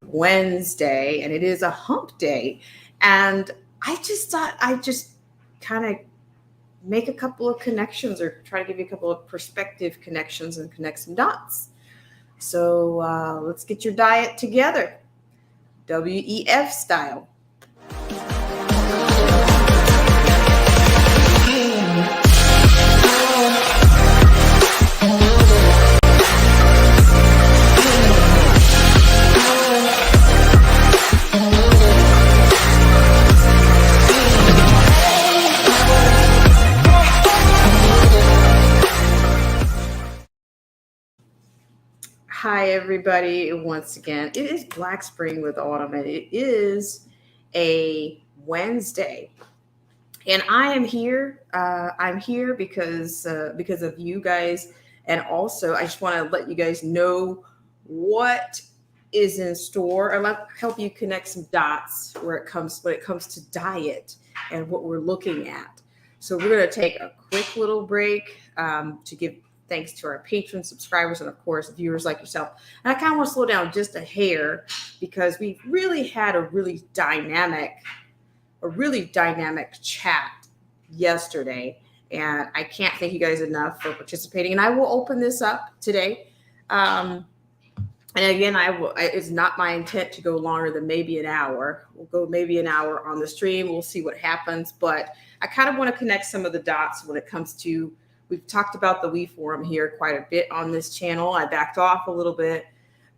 Wednesday, and it is a hump day. And I just thought I'd just kind of make a couple of connections or try to give you a couple of perspective connections and connect some dots. So let's get your diet together, WEF style. Hi, everybody. Once again, it is Black Spring with Autumn, and it is a Wednesday. And I am here. I'm here because of you guys, and also I just want to let you guys know what is in store. I let help you connect some dots when it comes to diet and what we're looking at. So we're going to take a quick little break to give thanks to our patrons, subscribers, and of course viewers like yourself. And I kind of want to slow down just a hair because we've really had a really dynamic chat yesterday, and I can't thank you guys enough for participating. And I will open this up today. And again, it's not my intent to go longer than maybe an hour. We'll go maybe an hour on the stream. We'll see what happens. But I kind of want to connect some of the dots when it comes to. We've talked about the We Forum here quite a bit on this channel. I backed off a little bit,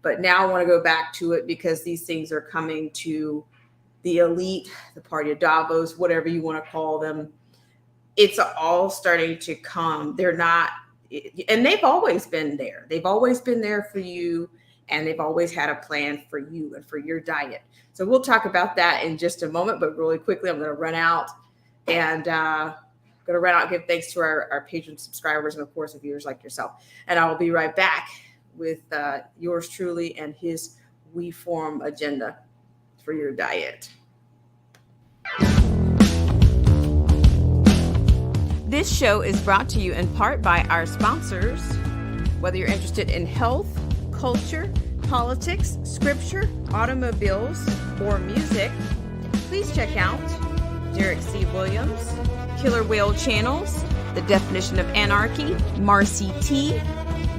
but now I want to go back to it because these things are coming to the elite, the party of Davos, whatever you want to call them. It's all starting to come. They're not, and they've always been there. They've always been there for you, and they've always had a plan for you and for your diet. So we'll talk about that in just a moment, but really quickly, I'm going to run out and give thanks to our patron subscribers and of course viewers like yourself. And I will be right back with yours truly and his We Forum agenda for your diet. This show is brought to you in part by our sponsors. Whether you're interested in health, culture, politics, scripture, automobiles, or music, please check out Derek C. Williams, Killer Whale Channels, The Definition of Anarchy, Marcy T.,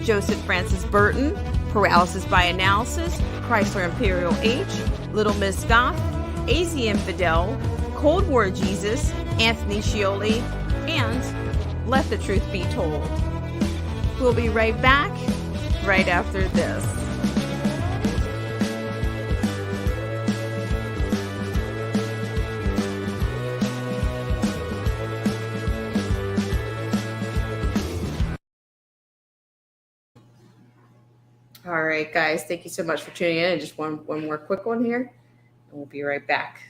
Joseph Francis Burton, Paralysis by Analysis, Chrysler Imperial H, Little Miss Goth, AZ Infidel, Cold War Jesus, Anthony Scioli, and Let the Truth Be Told. We'll be right back right after this. All right, guys, thank you so much for tuning in. And just one more quick one here, and we'll be right back.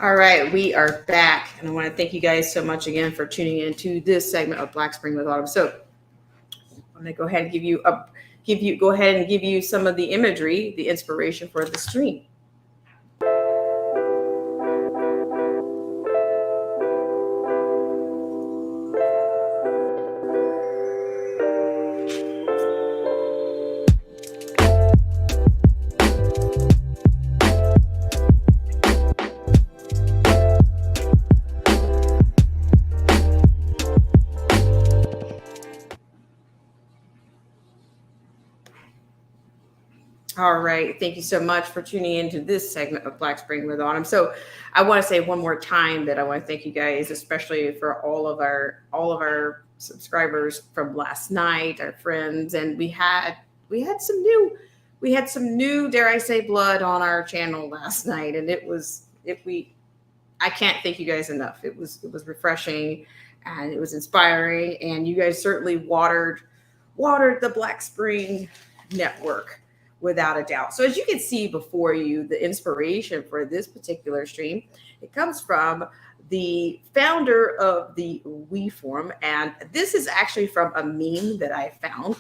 All right, we are back, and I want to thank you guys so much again for tuning in to this segment of Black Spring with Autumn. So I'm going to go ahead and give you some of the imagery, the inspiration for the stream. All right. Thank you so much for tuning into this segment of Black Spring with Autumn. So I want to say one more time that I want to thank you guys, especially for all of our subscribers from last night, our friends, and we had some new, dare I say, blood on our channel last night, and it was I can't thank you guys enough. It was refreshing, and it was inspiring, and you guys certainly watered the Black Spring Network without a doubt. So as you can see before you, the inspiration for this particular stream, it comes from the founder of the We Forum, and this is actually from a meme that I found.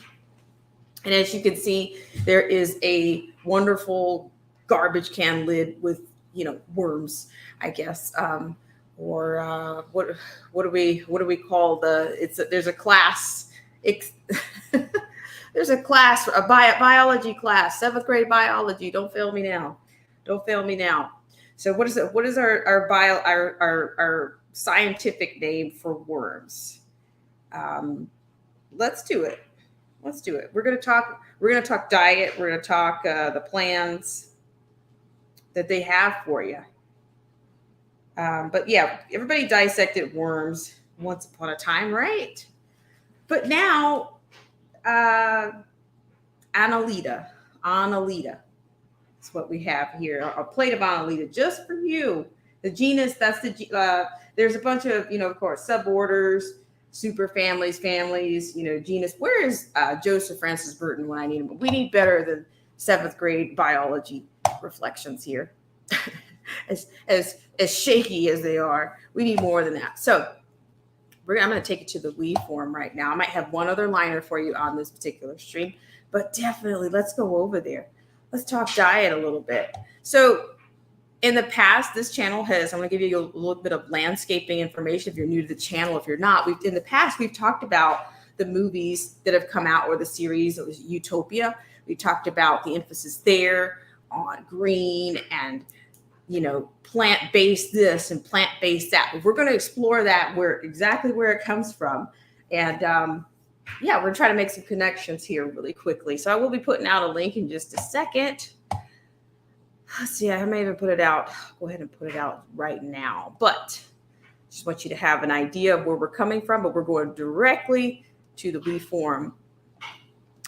And as you can see, there is a wonderful garbage can lid with, worms, I guess, or what do we call there's a class. There's a class, a biology class, 7th grade biology. Don't fail me now. Don't fail me now. So what is it? What is our scientific name for worms? Let's do it. We're gonna talk diet. We're gonna talk the plans that they have for you. But yeah, everybody dissected worms once upon a time, right? But now, Annalita. That's what we have here. A plate of Annalita just for you. The genus, there's a bunch of, of course, suborders, superfamilies, families, genus. Where is Joseph Francis Burton when I need him? We need better than 7th grade biology reflections here. as shaky as they are, we need more than that. So I'm going to take it to the We Forum right now. I might have one other liner for you on this particular stream, but definitely let's go over there. Let's talk diet a little bit. So in the past, this channel I'm going to give you a little bit of landscaping information if you're new to the channel. If you're not, in the past, we've talked about the movies that have come out or the series. It was Utopia. We talked about the emphasis there on green and plant-based this and plant-based that. We're going to explore that exactly where it comes from. And we're going to try to make some connections here really quickly. So I will be putting out a link in just a second. Let's see, I may even put it out. Go ahead and put it out right now. But just want you to have an idea of where we're coming from, but we're going directly to the We Forum.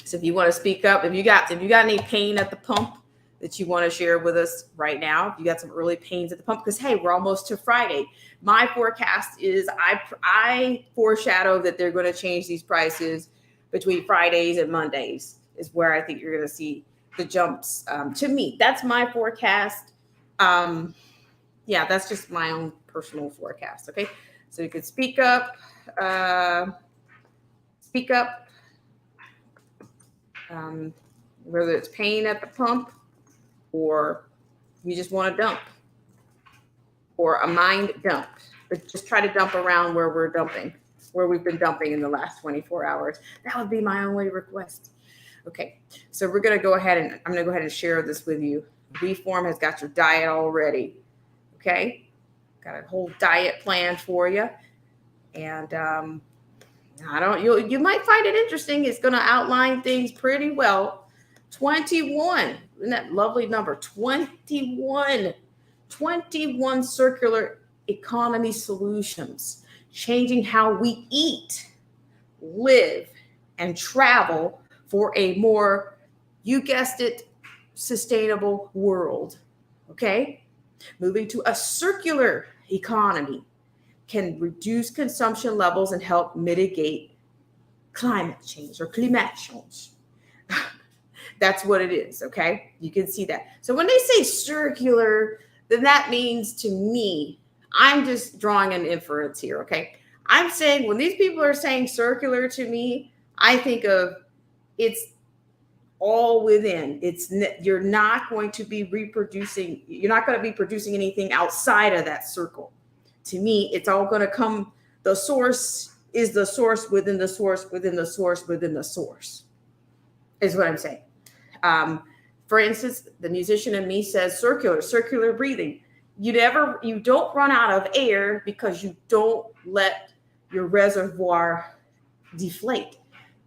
So if you want to speak up, if you got any pain at the pump that you want to share with us right now, if you got some early pains at the pump, because hey, we're almost to Friday. My forecast is I foreshadow that they're going to change these prices between Fridays and Mondays is where I think you're going to see the jumps. To me, that's my forecast. That's just my own personal forecast. Okay, so you can speak up. Whether it's pain at the pump, or you just want to dump, or a mind dump, but just try to dump around where we've been dumping in the last 24 hours. That would be my only request. Okay, so I'm going to go ahead and share this with you. We Forum has got your diet already. Okay, got a whole diet plan for you, and you might find it interesting. It's going to outline things pretty well. 21, isn't that lovely number? 21 circular economy solutions, changing how we eat, live, and travel for a more, you guessed it, sustainable world. Okay? Moving to a circular economy can reduce consumption levels and help mitigate climate change. That's what it is, okay? You can see that. So when they say circular, then that means to me, I'm just drawing an inference here, okay? I'm saying when these people are saying circular to me, I think of it's all within. You're not going to be reproducing. You're not going to be producing anything outside of that circle. To me, it's all going to come. The source is the source within the source within the source within the source, is what I'm saying. For instance, the musician in me says circular breathing. You don't run out of air because you don't let your reservoir deflate.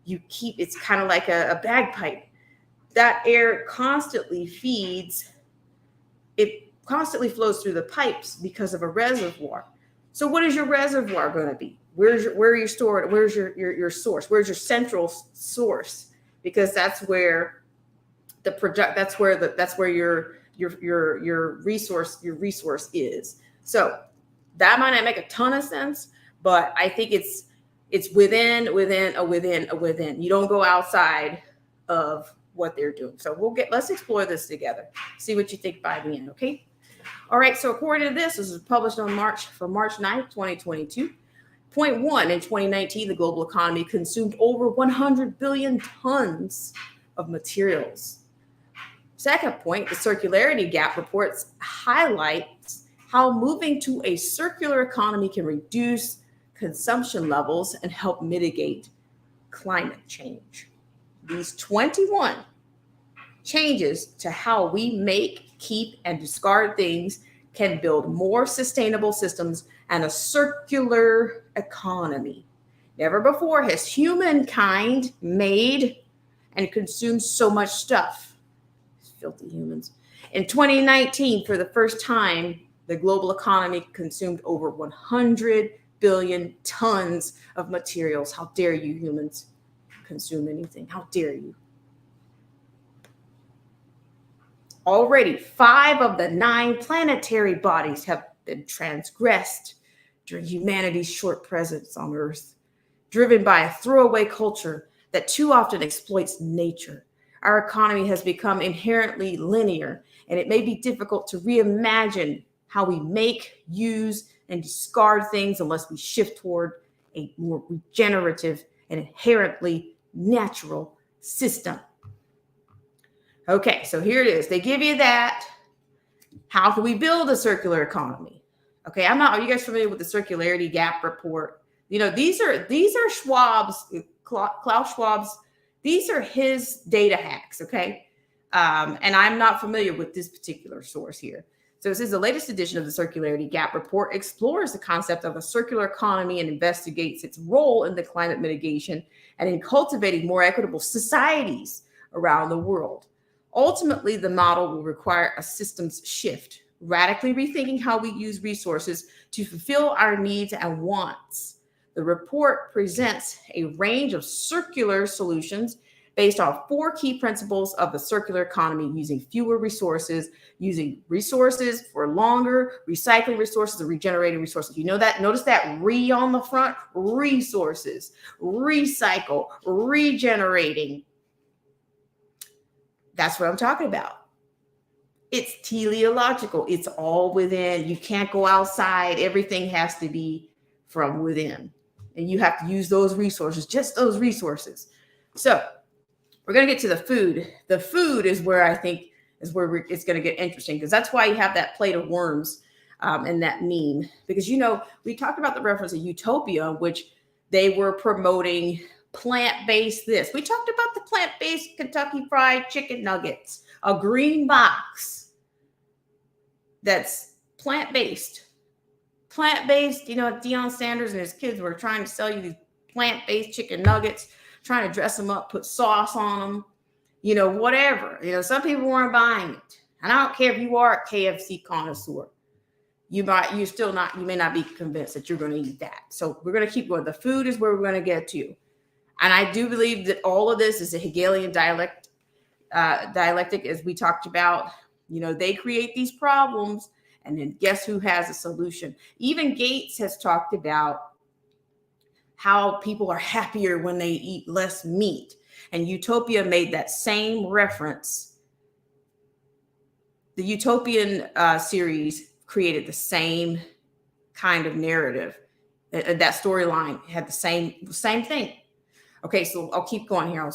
It's kind of like a bagpipe. That air constantly flows through the pipes because of a reservoir. So what is your reservoir going to be? Where are you stored? Where's your source? Where's your central source? Because that's where that's where your your resource is. So that might not make a ton of sense, but I think it's within. You don't go outside of what they're doing. So let's explore this together. See what you think by the end, okay? All right, so according to this was published on March 9th, 2022. Point one, in 2019, the global economy consumed over 100 billion tons of materials. Second point, the circularity gap reports highlights how moving to a circular economy can reduce consumption levels and help mitigate climate change. These 21 changes to how we make, keep, and discard things can build more sustainable systems and a circular economy. Never before has humankind made and consumed so much stuff. Filthy humans. In 2019, for the first time, the global economy consumed over 100 billion tons of materials. How dare you humans consume anything? How dare you? Already, 5 of the 9 planetary bodies have been transgressed during humanity's short presence on Earth, driven by a throwaway culture that too often exploits nature. Our economy has become inherently linear, and it may be difficult to reimagine how we make, use, and discard things unless we shift toward a more regenerative and inherently natural system. Okay, so here it is. They give you that. How can we build a circular economy? Okay, are you guys familiar with the circularity gap report? You know, these are Klaus Schwab's, these are his data hacks, okay? And I'm not familiar with this particular source here. So it says the latest edition of the Circularity Gap Report explores the concept of a circular economy and investigates its role in the climate mitigation and in cultivating more equitable societies around the world. Ultimately, the model will require a systems shift, radically rethinking how we use resources to fulfill our needs and wants. The report presents a range of circular solutions based on 4 key principles of the circular economy: using fewer resources, using resources for longer, recycling resources, and regenerating resources. You know that? Notice that re on the front: resources, recycle, regenerating. That's what I'm talking about. It's teleological. It's all within. You can't go outside. Everything has to be from within. And you have to use those resources, just those resources. So we're going to get to the food. The food is where I think it's going to get interesting, because that's why you have that plate of worms and that meme. Because, you know, we talked about the reference of Utopia, which they were promoting plant-based this. We talked about the plant-based Kentucky Fried Chicken nuggets, a green box that's plant-based. Plant-based, you know, Deion Sanders and his kids were trying to sell you these plant-based chicken nuggets, trying to dress them up, put sauce on them, you know, whatever. You know, some people weren't buying it. And I don't care if you are a KFC connoisseur. You may not be convinced that you're going to eat that. So we're going to keep going. The food is where we're going to get to. And I do believe that all of this is a Hegelian dialectic, as we talked about. You know, they create these problems, and then guess who has a solution? Even Gates has talked about how people are happier when they eat less meat. And Utopia made that same reference. The Utopian series created the same kind of narrative. That storyline had the same thing. Okay, so I'll keep going here. I'll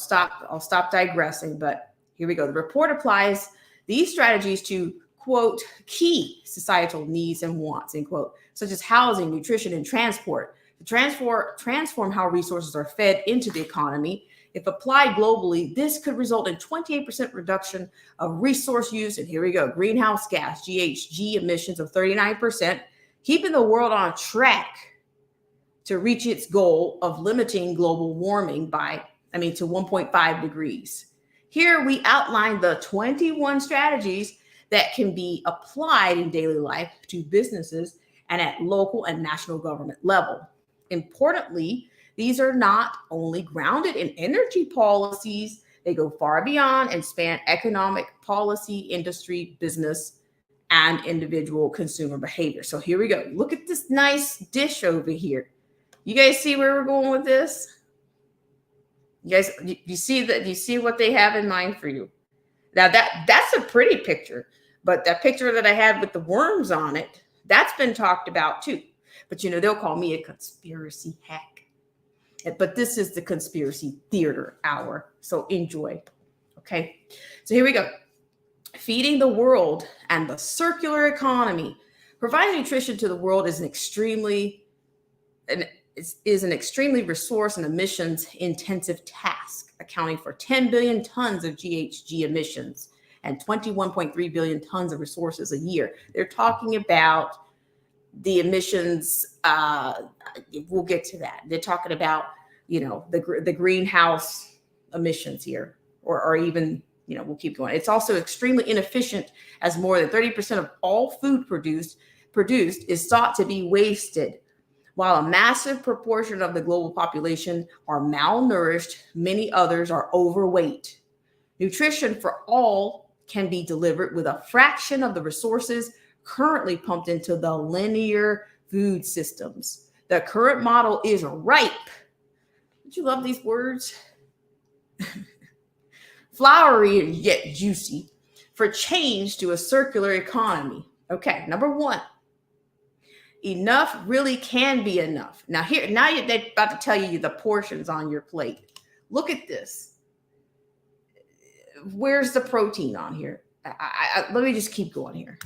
stop digressing, but here we go. The report applies these strategies to, quote, key societal needs and wants, end quote, such as housing, nutrition, and transport, to transform how resources are fed into the economy. If applied globally, this could result in 28% reduction of resource use, and here we go, greenhouse gas, GHG emissions of 39%, keeping the world on track to reach its goal of limiting global warming to 1.5 degrees. Here we outline the 21 strategies that can be applied in daily life to businesses and at local and national government level. Importantly, these are not only grounded in energy policies They go far beyond and span economic, policy, industry, business, and individual consumer behavior. So here we go. Look at this nice dish over here. You guys see where we're going with this? You guys, you see that? You see what they have in mind for you? Now that's a pretty picture, but that picture that I had with the worms on it, that's been talked about too. But they'll call me a conspiracy hack. But this is the conspiracy theater hour. So enjoy. Okay. So here we go. Feeding the world and the circular economy. Providing nutrition to the world is an extremely resource and emissions intensive task, accounting for 10 billion tons of GHG emissions and 21.3 billion tons of resources a year. They're talking about the emissions. We'll get to that. They're talking about, the greenhouse emissions here, or even, we'll keep going. It's also extremely inefficient, as more than 30% of all food produced is thought to be wasted. While a massive proportion of the global population are malnourished, many others are overweight. Nutrition for all can be delivered with a fraction of the resources currently pumped into the linear food systems. The current model is ripe. Don't you love these words? Flowery yet juicy for change to a circular economy. Okay, number one. Enough really can be enough. Now they're about to tell you the portions on your plate. Look at this. Where's the protein on here? Let me just keep going here.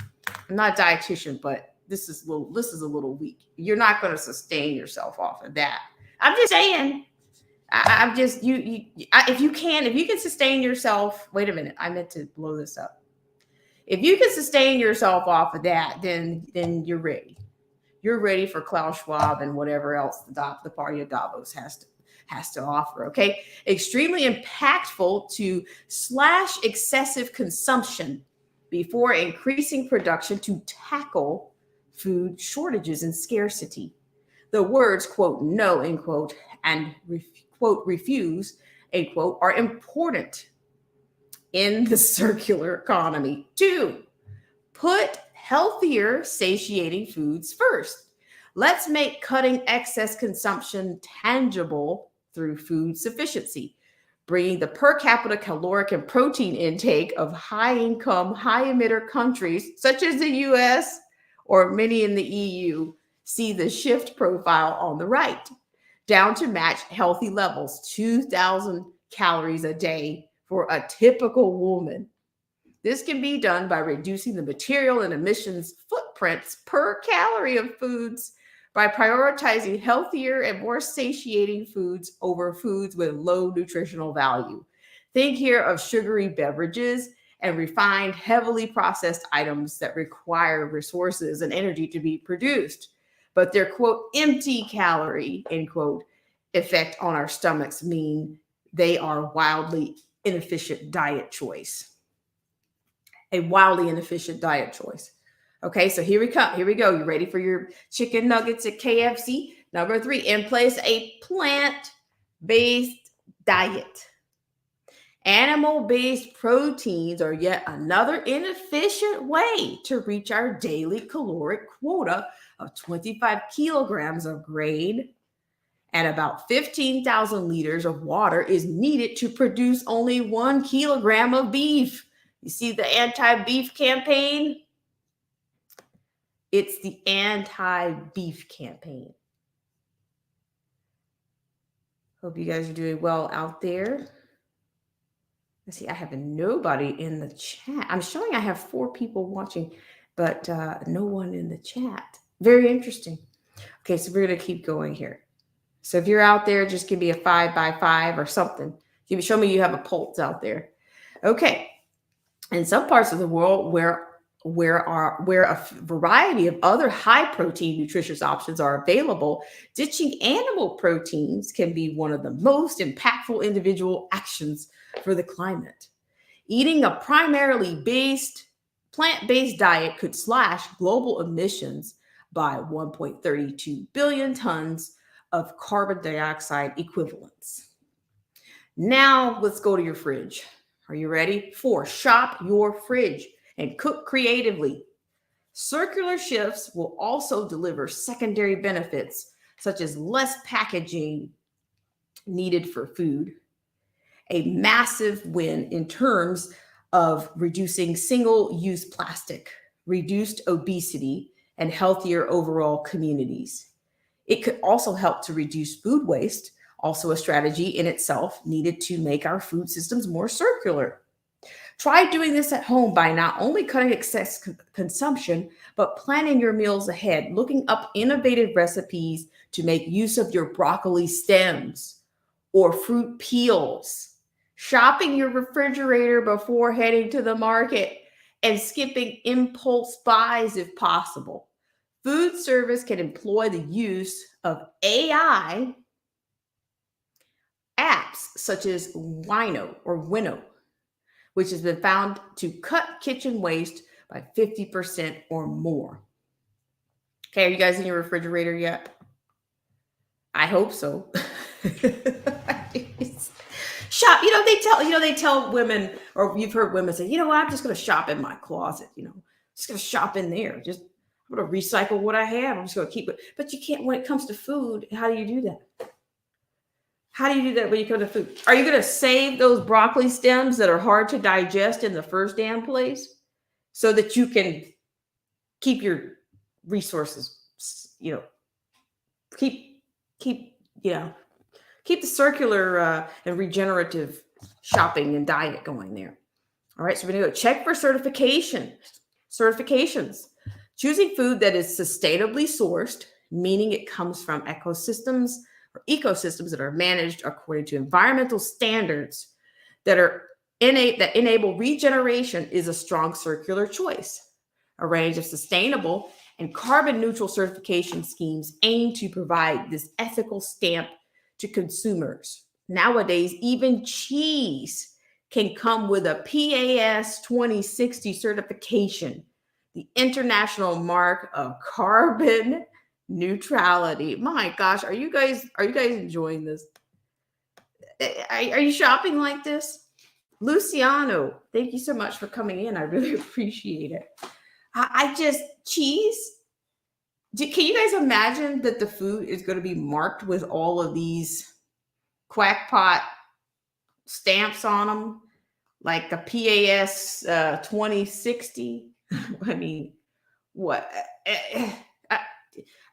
I'm not a dietitian, but this is a little weak. You're not going to sustain yourself off of that. I'm just saying. If you can sustain yourself. Wait a minute. I meant to blow this up. If you can sustain yourself off of that, then you're ready. You're ready for Klaus Schwab and whatever else the party of Davos has to offer. Okay. Extremely impactful to slash excessive consumption before increasing production to tackle food shortages and scarcity. The words, quote, no, end quote, and quote, refuse, end quote, are important in the circular economy. 2, put healthier, satiating foods first. Let's make cutting excess consumption tangible through food sufficiency, bringing the per capita caloric and protein intake of high-income, high-emitter countries such as the US or many in the EU. See the shift profile on the right, down to match healthy levels, 2,000 calories a day for a typical woman. This can be done by reducing the material and emissions footprints per calorie of foods by prioritizing healthier and more satiating foods over foods with low nutritional value. Think here of sugary beverages and refined, heavily processed items that require resources and energy to be produced, but their, quote, empty calorie, end quote, effect on our stomachs mean they are wildly inefficient diet choice. A wildly inefficient diet choice. Okay, so here we come. Here we go. You ready for your chicken nuggets at KFC? Number 3, in place a plant-based diet. Animal-based proteins are yet another inefficient way to reach our daily caloric quota of 25 kilograms of grain, and about 15,000 liters of water is needed to produce only 1 kilogram of beef. You see the anti-beef campaign? It's the anti-beef campaign. Hope you guys are doing well out there. Let's see, I have nobody in the chat. I'm showing I have 4 people watching, but no one in the chat. Very interesting. Okay, so we're going to keep going here. So if you're out there, just give me a 5 by 5 or something. Show me you have a pulse out there. Okay. In some parts of the world where a variety of other high protein nutritious options are available, ditching animal proteins can be one of the most impactful individual actions for the climate. Eating a primarily plant-based diet could slash global emissions by 1.32 billion tons of carbon dioxide equivalents. Now let's go to your fridge. Are you ready? 4, shop your fridge and cook creatively. Circular shifts will also deliver secondary benefits such as less packaging needed for food, a massive win in terms of reducing single-use plastic, reduced obesity, and healthier overall communities. It could also help to reduce food waste, also a strategy in itself needed to make our food systems more circular. Try doing this at home by not only cutting excess consumption, but planning your meals ahead, looking up innovative recipes to make use of your broccoli stems or fruit peels, shopping your refrigerator before heading to the market, and skipping impulse buys if possible. Food service can employ the use of AI apps such as Winnow, which has been found to cut kitchen waste by 50% or more. Okay, are you guys in your refrigerator yet? I hope so. Shop, they tell women, or you've heard women say, you know what, I'm just going to shop in my closet, just going to shop in there. I'm going to recycle what I have. I'm just going to keep it. But you can't, when it comes to food, how do you do that? How do you do that when you come to food? Are you going to save those broccoli stems that are hard to digest in the first damn place so that you can keep your resources, keep the circular and regenerative shopping and diet going there? All right, so we're going to go check for certifications. Choosing food that is sustainably sourced, meaning it comes from ecosystems that are managed according to environmental standards that enable regeneration, is a strong circular choice. A range of sustainable and carbon neutral certification schemes aim to provide this ethical stamp to consumers. Nowadays, even cheese can come with a PAS 2060 certification, the international mark of carbon neutrality. My gosh, are you guys enjoying this? Are you shopping like this? Luciano, thank you so much for coming in. I really appreciate it. Cheese. Can you guys imagine that the food is going to be marked with all of these quackpot stamps on them, like a PAS 2060? I mean, what?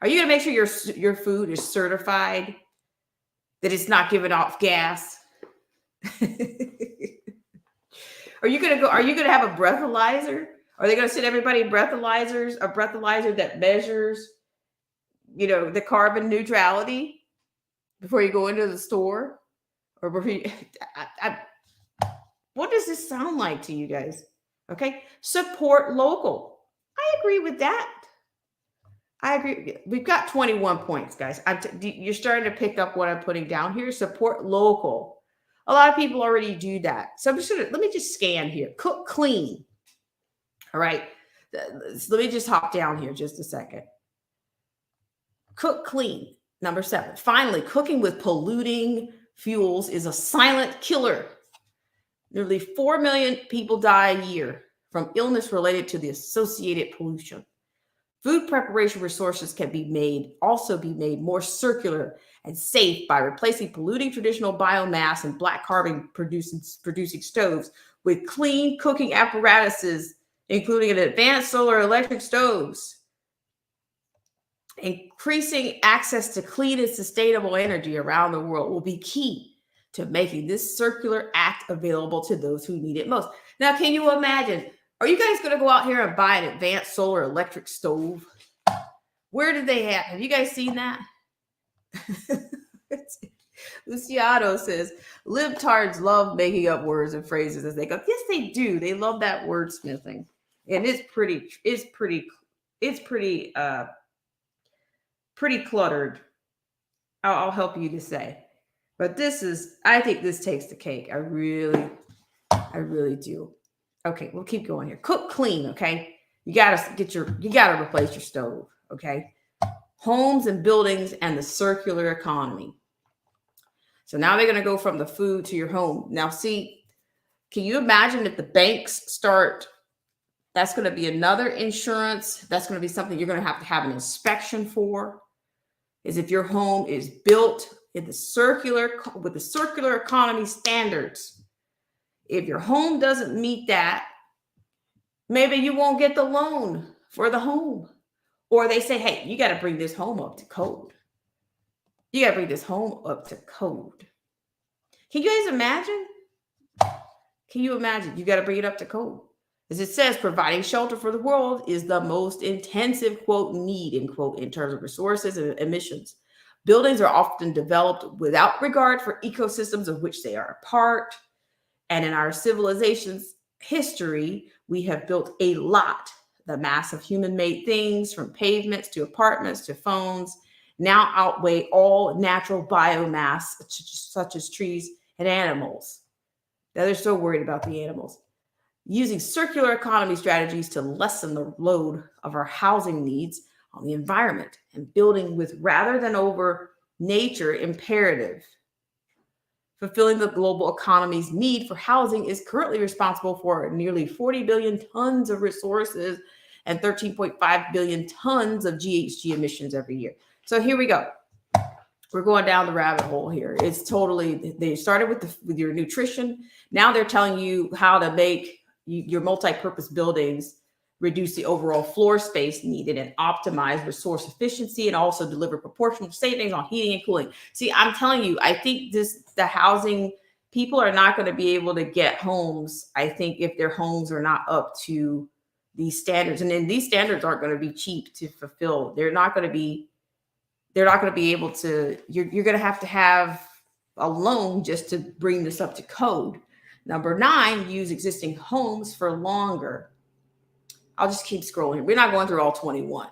Are you going to make sure your food is certified, that it's not giving off gas? Are you going to have a breathalyzer? Are they going to send everybody a breathalyzer that measures, the carbon neutrality before you go into the store? Or before you, what does this sound like to you guys? Okay. Support local. I agree with that. I agree. We've got 21 points, guys. You're starting to pick up what I'm putting down here. Support local. A lot of people already do that. So let me just scan here. Cook clean. All right. Let me just hop down here just a second. Cook clean. Number 7. Finally, cooking with polluting fuels is a silent killer. Nearly 4 million people die a year from illness related to the associated pollution. Food preparation resources can also be made more circular and safe by replacing polluting traditional biomass and black carbon producing stoves with clean cooking apparatuses, including an advanced solar electric stoves. Increasing access to clean and sustainable energy around the world will be key to making this circular act available to those who need it most. Now, can you imagine? Are you guys going to go out here and buy an advanced solar electric stove? Where did they have? Have you guys seen that? Luciano says, libtards love making up words and phrases as they go. Yes, they do. They love that wordsmithing. And it's pretty cluttered. I'll help you to say. But I think this takes the cake. I really do. Okay, we'll keep going here. Cook clean, okay? You gotta replace your stove, okay? Homes and buildings and the circular economy. So now they're going to go from the food to your home. Now, see, can you imagine if the banks start? That's going to be another insurance. That's going to be something you're going to have an inspection for. Is if your home is built in the circular economy standards. If your home doesn't meet that, maybe you won't get the loan for the home. Or they say, hey, you got to bring this home up to code. You got to bring this home up to code. Can you guys imagine? Can you imagine? You got to bring it up to code. As it says, providing shelter for the world is the most intensive, quote, need, end quote, in terms of resources and emissions. Buildings are often developed without regard for ecosystems of which they are a part. And in our civilization's history, we have built a lot. The mass of human-made things, from pavements to apartments to phones, now outweigh all natural biomass, such as trees and animals. Now they're so worried about the animals. Using circular economy strategies to lessen the load of our housing needs on the environment and building with rather than over nature imperative. Fulfilling the global economy's need for housing is currently responsible for nearly 40 billion tons of resources and 13.5 billion tons of GHG emissions every year. So here we go. We're going down the rabbit hole here. It's totally, they started with your nutrition. Now they're telling you how to make your multi-purpose buildings reduce the overall floor space needed and optimize resource efficiency and also deliver proportional savings on heating and cooling. See, I'm telling you, I think the housing, people are not going to be able to get homes, I think, if their homes are not up to these standards. And then these standards aren't going to be cheap to fulfill. They're not going to be able to, you're going to have a loan just to bring this up to code. Number 9, use existing homes for longer. I'll just keep scrolling. We're not going through all 21.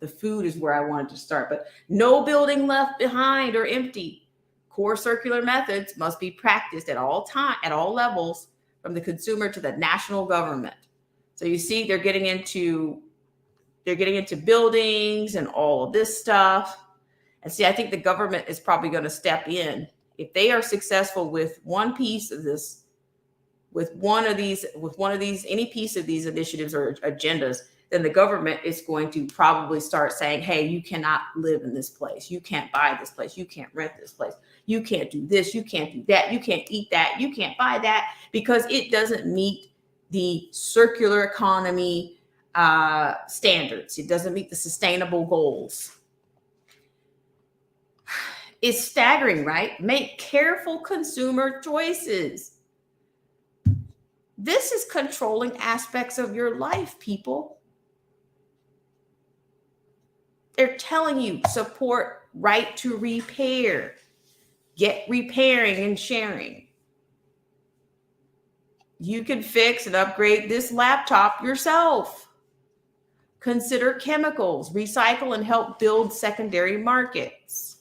The food is where I wanted to start, but no building left behind or empty. Core circular methods must be practiced at all levels, from the consumer to the national government. So you see, they're getting into buildings and all of this stuff. And see, I think the government is probably going to step in if they are successful with one piece of this. With any piece of these initiatives or agendas, then the government is going to probably start saying, hey, you cannot live in this place. You can't buy this place. You can't rent this place. You can't do this. You can't do that. You can't eat that. You can't buy that because it doesn't meet the circular economy standards. It doesn't meet the sustainable goals. It's staggering, right? Make careful consumer choices. This is controlling aspects of your life, people. They're telling you support right to repair. Get repairing and sharing. You can fix and upgrade this laptop yourself. Consider chemicals, recycle, and help build secondary markets.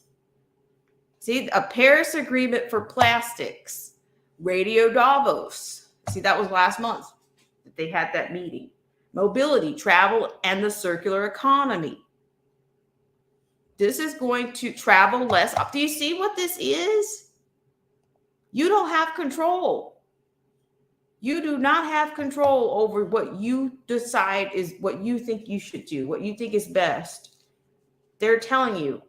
See, a Paris Agreement for plastics. Radio Davos. See, that was last month that they had that meeting. Mobility, travel, and the circular economy. This is going to travel less. Do you see what this is? You don't have control. You do not have control over what you decide is what you think you should do, what you think is best. They're telling you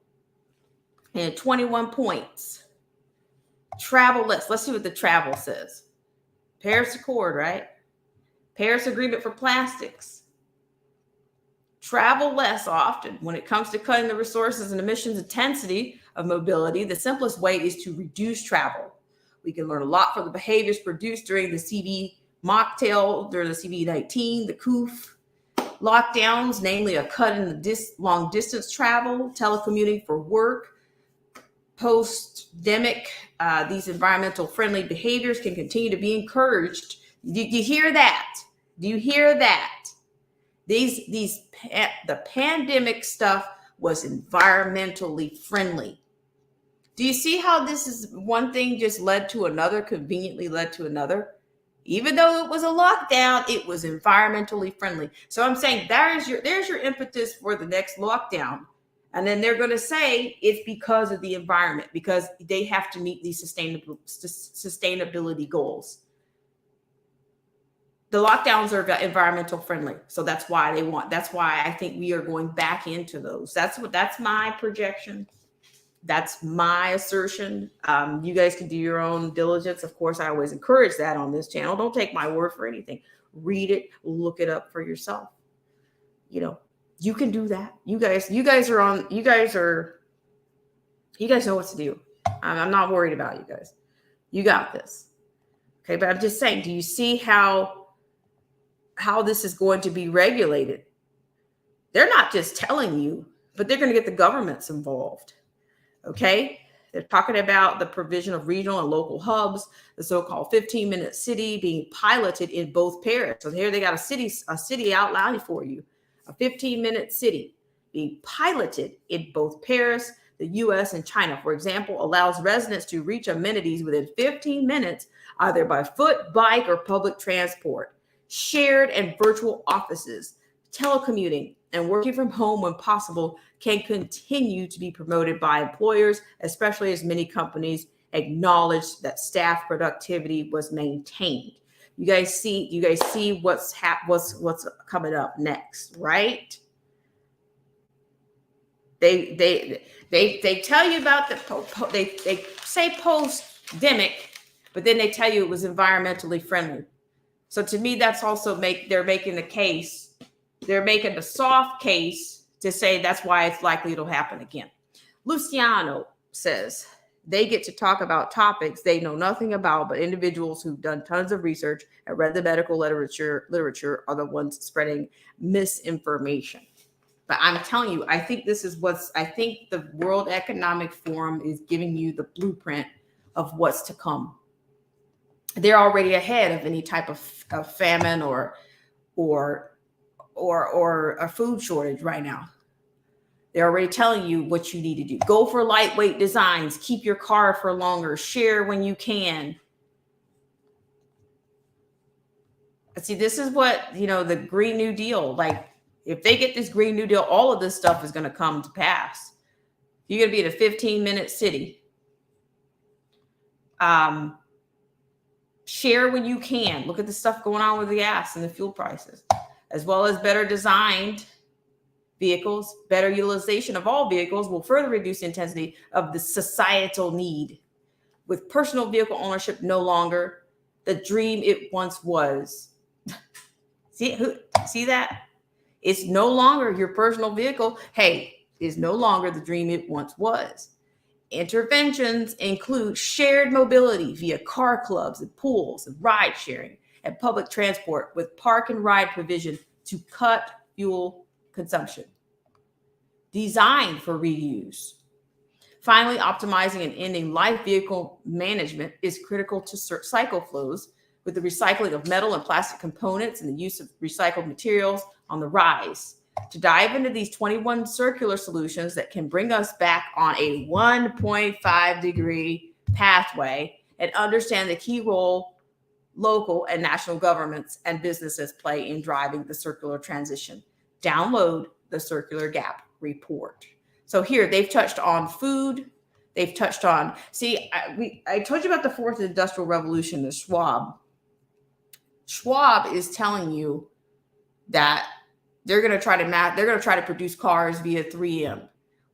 in 21 points. Travel less. Let's see what the travel says. Paris Accord, right? Paris Agreement for plastics. Travel less often. When it comes to cutting the resources and emissions intensity of mobility, the simplest way is to reduce travel. We can learn a lot from the behaviors produced during the CV mocktail, during the CV-19, the COOF lockdowns, namely a cut in the long distance travel, telecommuting for work. Post-demic, these environmental friendly behaviors can continue to be encouraged. Do you hear that? Do you hear that? The pandemic stuff was environmentally friendly. Do you see how this is one thing just led to another, conveniently led to another? Even though it was a lockdown, it was environmentally friendly. So I'm saying there's your impetus for the next lockdown. And then they're going to say it's because of the environment, because they have to meet these sustainability goals. The lockdowns are environmental friendly. So that's why I think we are going back into those. That's my projection. That's my assertion. You guys can do your own diligence. Of course, I always encourage that on this channel. Don't take my word for anything. Read it, look it up for yourself. You can do that. You guys know what to do. I'm not worried about you guys. You got this. Okay, but I'm just saying, do you see how this is going to be regulated? They're not just telling you, but they're going to get the governments involved. Okay, they're talking about the provision of regional and local hubs, the so-called 15-minute city being piloted in both Paris. So here they got a city outlined for you, a 15-minute city being piloted in both Paris, the U.S., and China. For example, allows residents to reach amenities within 15 minutes, either by foot, bike, or public transport. Shared and virtual offices, telecommuting, and working from home when possible can continue to be promoted by employers, especially as many companies acknowledge that staff productivity was maintained. You guys see what's coming up next, right? They tell you about they say post-demic, but then they tell you it was environmentally friendly. So to me, that's also they're making the case. They're making the soft case to say that's why it's likely it'll happen again. Luciano says they get to talk about topics they know nothing about, but individuals who've done tons of research and read the medical literature are the ones spreading misinformation. But I'm telling you, I think the World Economic Forum is giving you the blueprint of what's to come. They're already ahead of any type of famine or a food shortage right now. They're already telling you what you need to do. Go for lightweight designs. Keep your car for longer. Share when you can. See, this is what, the Green New Deal, like if they get this Green New Deal, all of this stuff is going to come to pass. You're going to be in a 15-minute city. Share when you can. Look at the stuff going on with the gas and the fuel prices, as well as better designed vehicles. Better utilization of all vehicles will further reduce the intensity of the societal need. With personal vehicle ownership no longer the dream it once was. See that? It's no longer your personal vehicle. Hey, is no longer the dream it once was. Interventions include shared mobility via car clubs and pools and ride sharing and public transport with park and ride provision to cut fuel consumption. Designed for reuse. Finally, optimizing and ending life vehicle management is critical to cycle flows, with the recycling of metal and plastic components and the use of recycled materials on the rise. To dive into these 21 circular solutions that can bring us back on a 1.5 degree pathway and understand the key role local and national governments and businesses play in driving the circular transition. Download the Circular Gap report. So here they've touched on food. They've touched on, I told you about the fourth industrial revolution, the Schwab. Schwab is telling you that they're going to try to produce cars via 3M,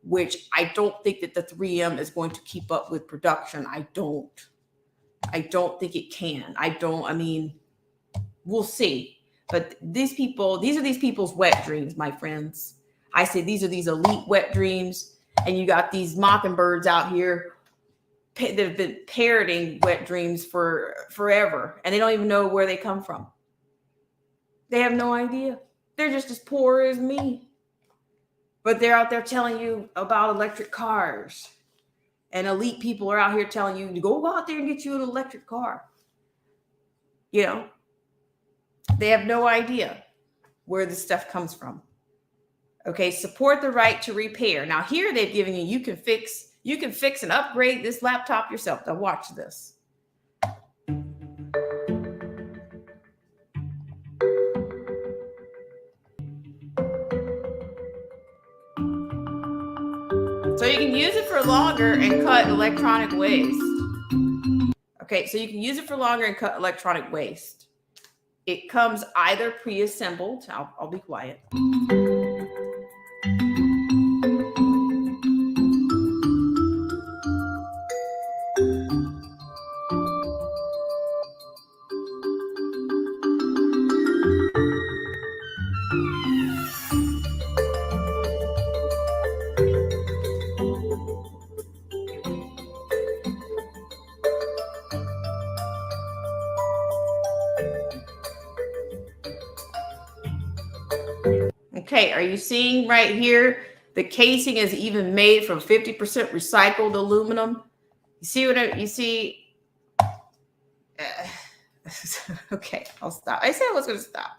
which I don't think that the 3M is going to keep up with production. I don't think it can. We'll see. But these are these people's wet dreams, my friends. I say these are these elite wet dreams, and you got these mockingbirds out here that have been parroting wet dreams for forever, and they don't even know where they come from. They have no idea. They're just as poor as me. But they're out there telling you about electric cars. And elite people are out here telling you to go out there and get you an electric car. They have no idea where this stuff comes from. Okay, support the right to repair. Now here they've given you can fix and upgrade this laptop yourself. Now watch this. So you can use it for longer and cut electronic waste. Okay, so you can use it for longer and cut electronic waste. It comes either pre-assembled. I'll be quiet. Okay, are you seeing right here? The casing is even made from 50% recycled aluminum. You see what you see? Okay, I'll stop. I said I was going to stop.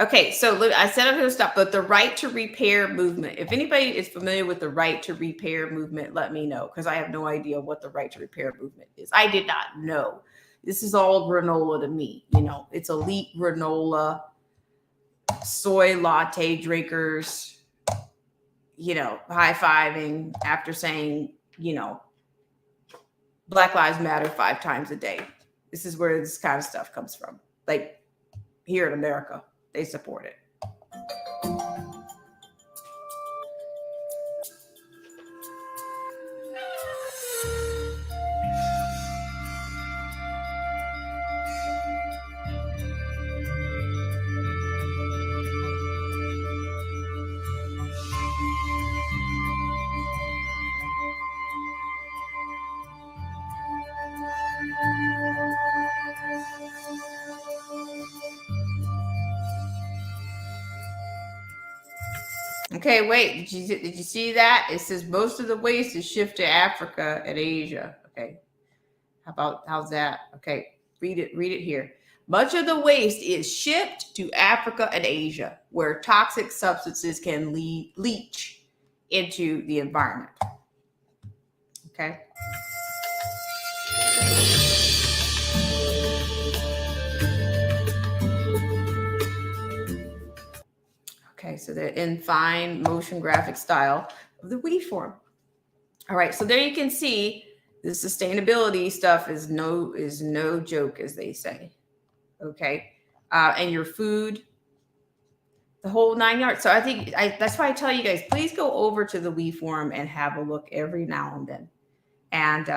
Okay, so look, I said I'm going to stop, but the right to repair movement. If anybody is familiar with the right to repair movement, let me know, because I have no idea what the right to repair movement is. I did not know. This is all granola to me. You know, it's elite granola, soy latte drinkers, you know, high-fiving after saying, you know, Black Lives Matter 5 times a day. This is where this kind of stuff comes from. Like here in America, they support it. Okay, wait, did you see that? It says most of the waste is shipped to Africa and Asia. Okay. How's that? Okay, read it here. Much of the waste is shipped to Africa and Asia, where toxic substances can leach into the environment. Okay. Okay, so they're in fine motion graphic style of the WeForm. All right, so there you can see the sustainability stuff is no joke, as they say. Okay, and your food, the whole 9 yards. So I think that's why I tell you guys, please go over to the WeForm and have a look every now and then. And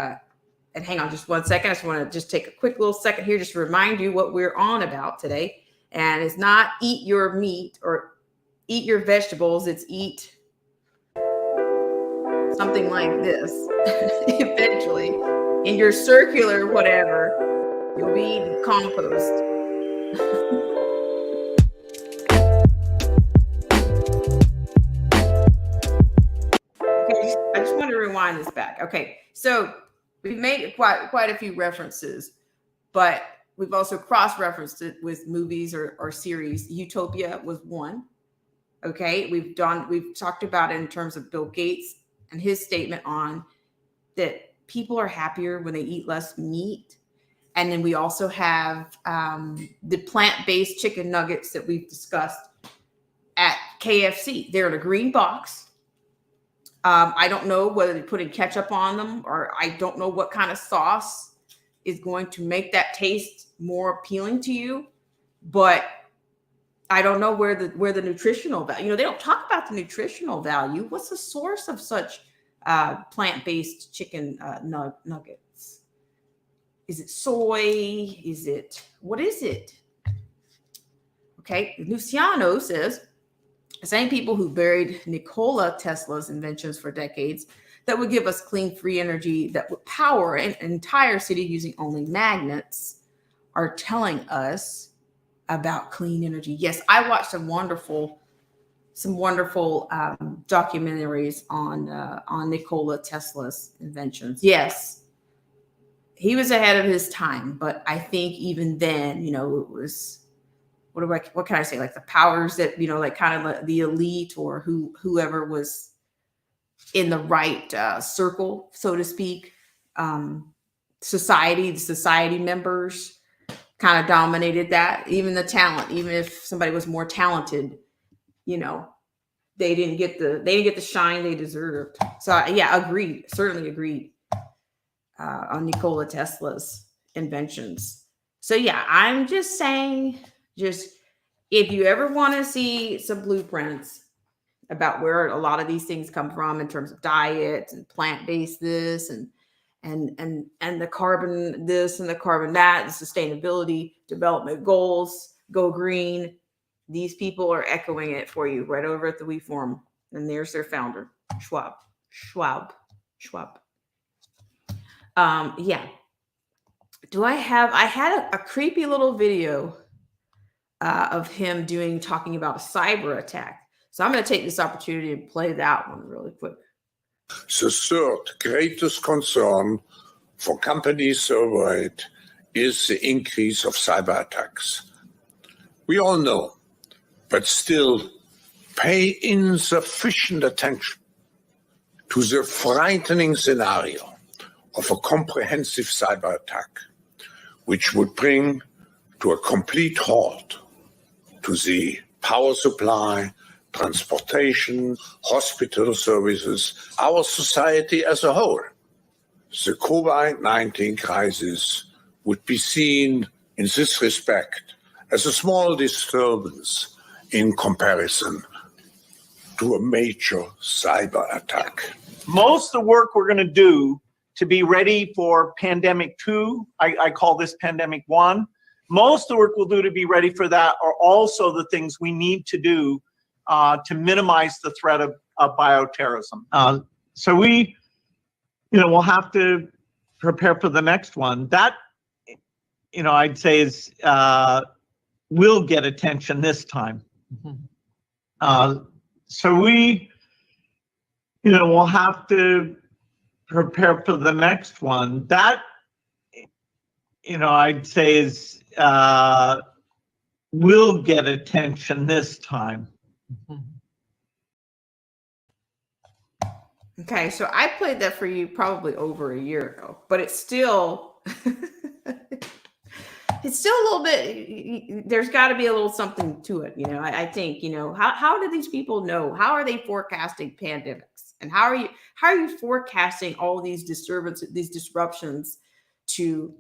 hang on just 1 second. I just want to just take a quick little second here just to remind you what we're on about today. And it's not eat your meat or eat your vegetables. It's eat something like this. Eventually, in your circular whatever, you'll be eating compost. Okay, I just want to rewind this back. Okay, so we've made quite a few references, but we've also cross-referenced it with movies or series. Utopia was one. Okay, we've talked about it in terms of Bill Gates and his statement on that people are happier when they eat less meat. And then we also have the plant-based chicken nuggets that we've discussed at KFC. They're in a green box. I don't know whether they're putting ketchup on them, or I don't know what kind of sauce is going to make that taste more appealing to you. But I don't know where the nutritional value, you know, they don't talk about the nutritional value. What's the source of such plant-based chicken nuggets? Is it soy? What is it? Okay, Luciano says, the same people who buried Nikola Tesla's inventions for decades that would give us clean, free energy that would power an entire city using only magnets are telling us about clean energy. Yes, I watched some wonderful documentaries on Nikola Tesla's inventions. Yes, he was ahead of his time, but I think even then, you know, it was what can I say? Like the powers that, you know, like kind of like the elite or whoever was in the right circle, so to speak, the society members, kind of dominated that. Even the talent, even if somebody was more talented, you know, they didn't get the shine they deserved. So yeah, agreed. Certainly agreed on Nikola Tesla's inventions. So yeah, I'm just saying, just if you ever want to see some blueprints about where a lot of these things come from in terms of diet and plant-based this and the carbon this and the carbon that, the sustainability development goals, go green. These people are echoing it for you right over at the We Forum. And there's their founder, Schwab. Yeah. I had a creepy little video of him talking about a cyber attack. So I'm going to take this opportunity to play that one really quick. The third greatest concern for companies surveyed is the increase of cyber attacks. We all know, but still pay insufficient attention to the frightening scenario of a comprehensive cyber attack, which would bring to a complete halt to the power supply, transportation, hospital services, our society as a whole. The COVID-19 crisis would be seen in this respect as a small disturbance in comparison to a major cyber attack. Most of the work we're going to do to be ready for pandemic 2, I call this pandemic 1, most of the work we'll do to be ready for that are also the things we need to do to minimize the threat of bioterrorism. So we, we'll have to prepare for the next one. That, I'd say is will get attention this time. So we, we'll have to prepare for the next one. That, I'd say is will get attention this time. Okay, so I played that for you probably over a year ago, but it's still it's still a little bit, there's got to be a little something to it. I think, how do these people know? How are they forecasting pandemics? And how are you forecasting all these disturbances, these disruptions to,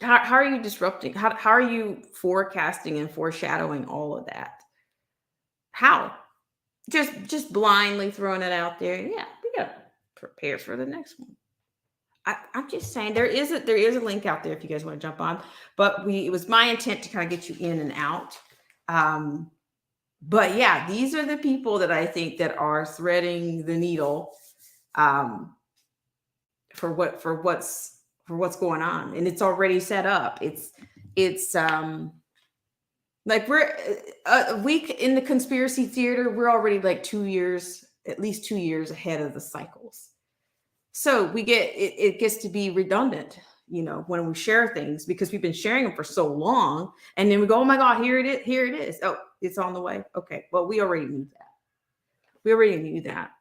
how are you disrupting? How are you forecasting and foreshadowing all of that? How? Just blindly throwing it out there. Yeah, we got to prepare for the next one. I'm just saying there is a link out there if you guys want to jump on. But it was my intent to kind of get you in and out. But yeah, these are the people that I think that are threading the needle for what's going on, and it's already set up. It's like we're a week in the conspiracy theater. We're already like at least 2 years ahead of the cycles. So it gets to be redundant, when we share things, because we've been sharing them for so long, and then we go, oh my God, here it is. Oh, it's on the way. Okay. Well, we already knew that.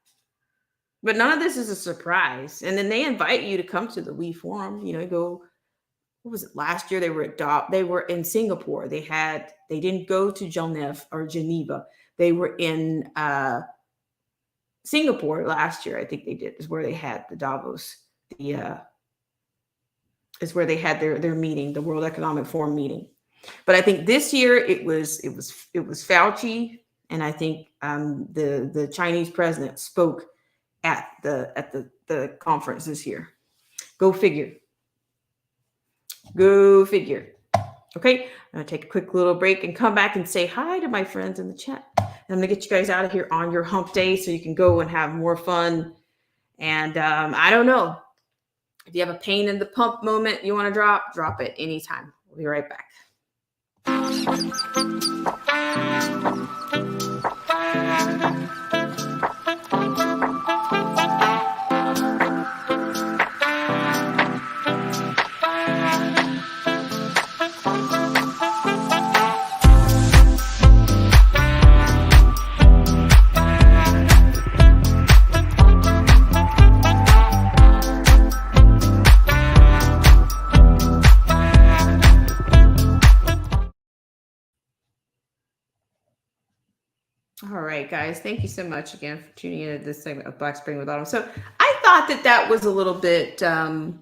But none of this is a surprise. And then they invite you to come to the We Forum, go, what was it? Last year they were in Singapore. They didn't go to Geneva. They were in Singapore last year. I think they did, is where they had the Davos, is where they had their meeting, the World Economic Forum meeting. But I think this year it was Fauci, and I think the Chinese president spoke at the conference this year. Go figure. Okay, I'm gonna take a quick little break and come back and say hi to my friends in the chat. I'm gonna get you guys out of here on your hump day so you can go and have more fun. And I don't know, if you have a pain in the pump moment you want to drop it anytime. We'll be right back. right, guys. Thank you so much again for tuning in to this segment of Black Spring with Autumn. So I thought that was a little bit, that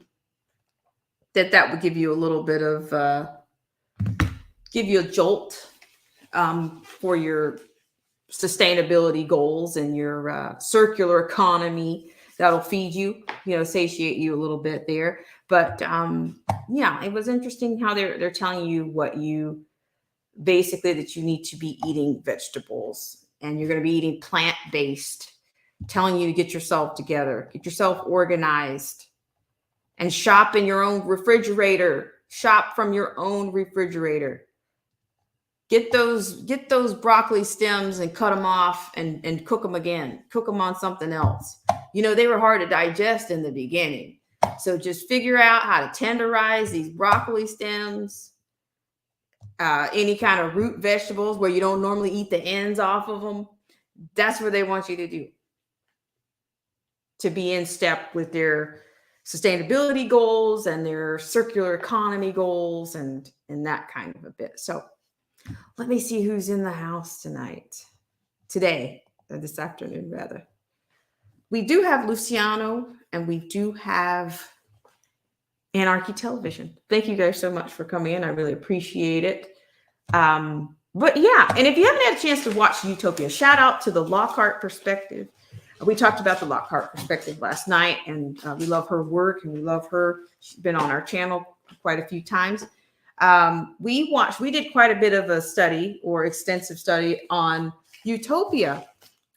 would give you a little bit of, give you a jolt for your sustainability goals and your circular economy. That'll feed you, satiate you a little bit there. But yeah, it was interesting how they're telling you what you basically that you need to be eating vegetables and you're going to be eating plant-based, telling you to get yourself together, get yourself organized, and shop in your own refrigerator. Shop from your own refrigerator. Get those broccoli stems and cut them off and cook them again. Cook them on something else. They were hard to digest in the beginning. So just figure out how to tenderize these broccoli stems, any kind of root vegetables where you don't normally eat the ends off of them. That's what they want you to do to be in step with their sustainability goals and their circular economy goals and that kind of a bit. So let me see who's in the house today, or this afternoon rather. We do have Luciano and we do have Anarchy Television. Thank you guys so much for coming in. I really appreciate it. But yeah, and if you haven't had a chance to watch Utopia, shout out to the Lockhart Perspective. We talked about the Lockhart Perspective last night, and we love her work and we love her. She's been on our channel quite a few times. We did quite a bit of a study or extensive study on Utopia,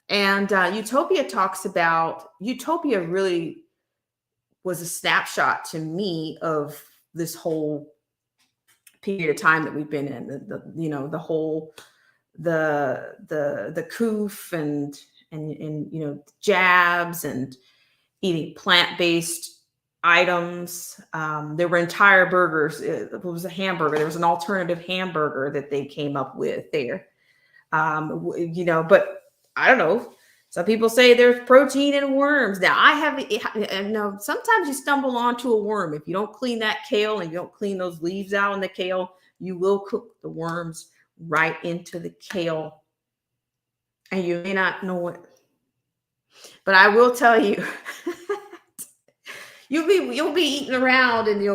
and Utopia really was a snapshot to me of this whole period of time that we've been in, the coof and jabs and eating plant-based items. There were entire burgers. It was a hamburger. There was an alternative hamburger that they came up with there. But I don't know. Some people say there's protein in worms. Now sometimes you stumble onto a worm. If you don't clean that kale and you don't clean those leaves out in the kale, you will cook the worms right into the kale. And you may not know it. But I will tell you, you'll be eating around and you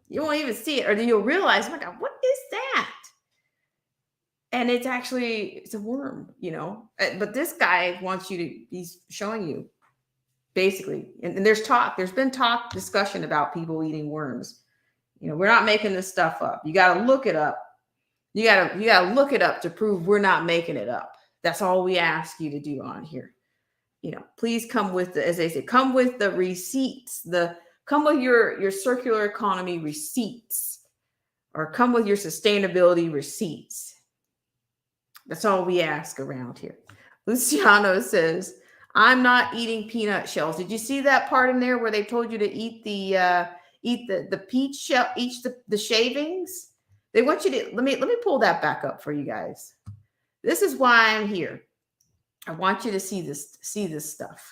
won't even see it, or then you'll realize, oh my God, what is that? And it's a worm, but this guy wants he's showing you basically, and there's been discussion about people eating worms. We're not making this stuff up. You got to look it up. You got to look it up to prove we're not making it up. That's all we ask you to do on here. Please come with as they say, come with the receipts, come with your circular economy receipts, or come with your sustainability receipts. That's all we ask around here. Luciano says, I'm not eating peanut shells. Did you see that part in there where they told you to eat the peach shell, eat the shavings? They want you to, let me pull that back up for you guys. This is why I'm here. I want you to see this stuff.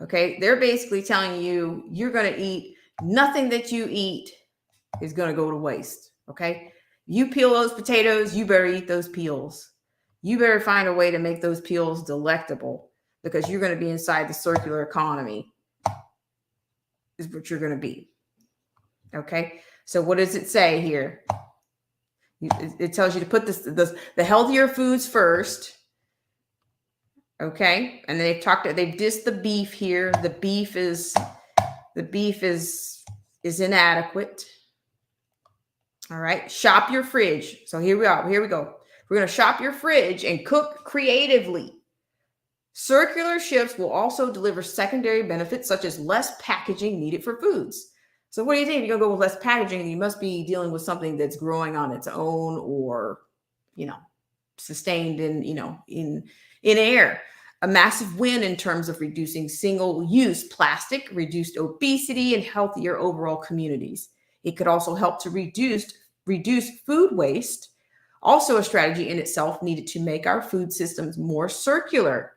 Okay. They're basically telling you, you're going to eat, nothing that you eat is going to go to waste. Okay. You peel those potatoes, you better eat those peels. You better find a way to make those peels delectable, because you're going to be inside the circular economy is what you're going to be. Okay. So what does it say here? It tells you to put the healthier foods first. Okay. And they've dissed the beef here. The beef is inadequate. All right. Shop your fridge. So here we are. Here we go. We're going to shop your fridge and cook creatively. Circular shifts will also deliver secondary benefits such as less packaging needed for foods. So what do you think? If you're going to go with less packaging, you must be dealing with something that's growing on its own or, sustained in air. A massive win in terms of reducing single-use plastic, reduced obesity, and healthier overall communities. It could also help to reduce food waste, also a strategy in itself needed to make our food systems more circular.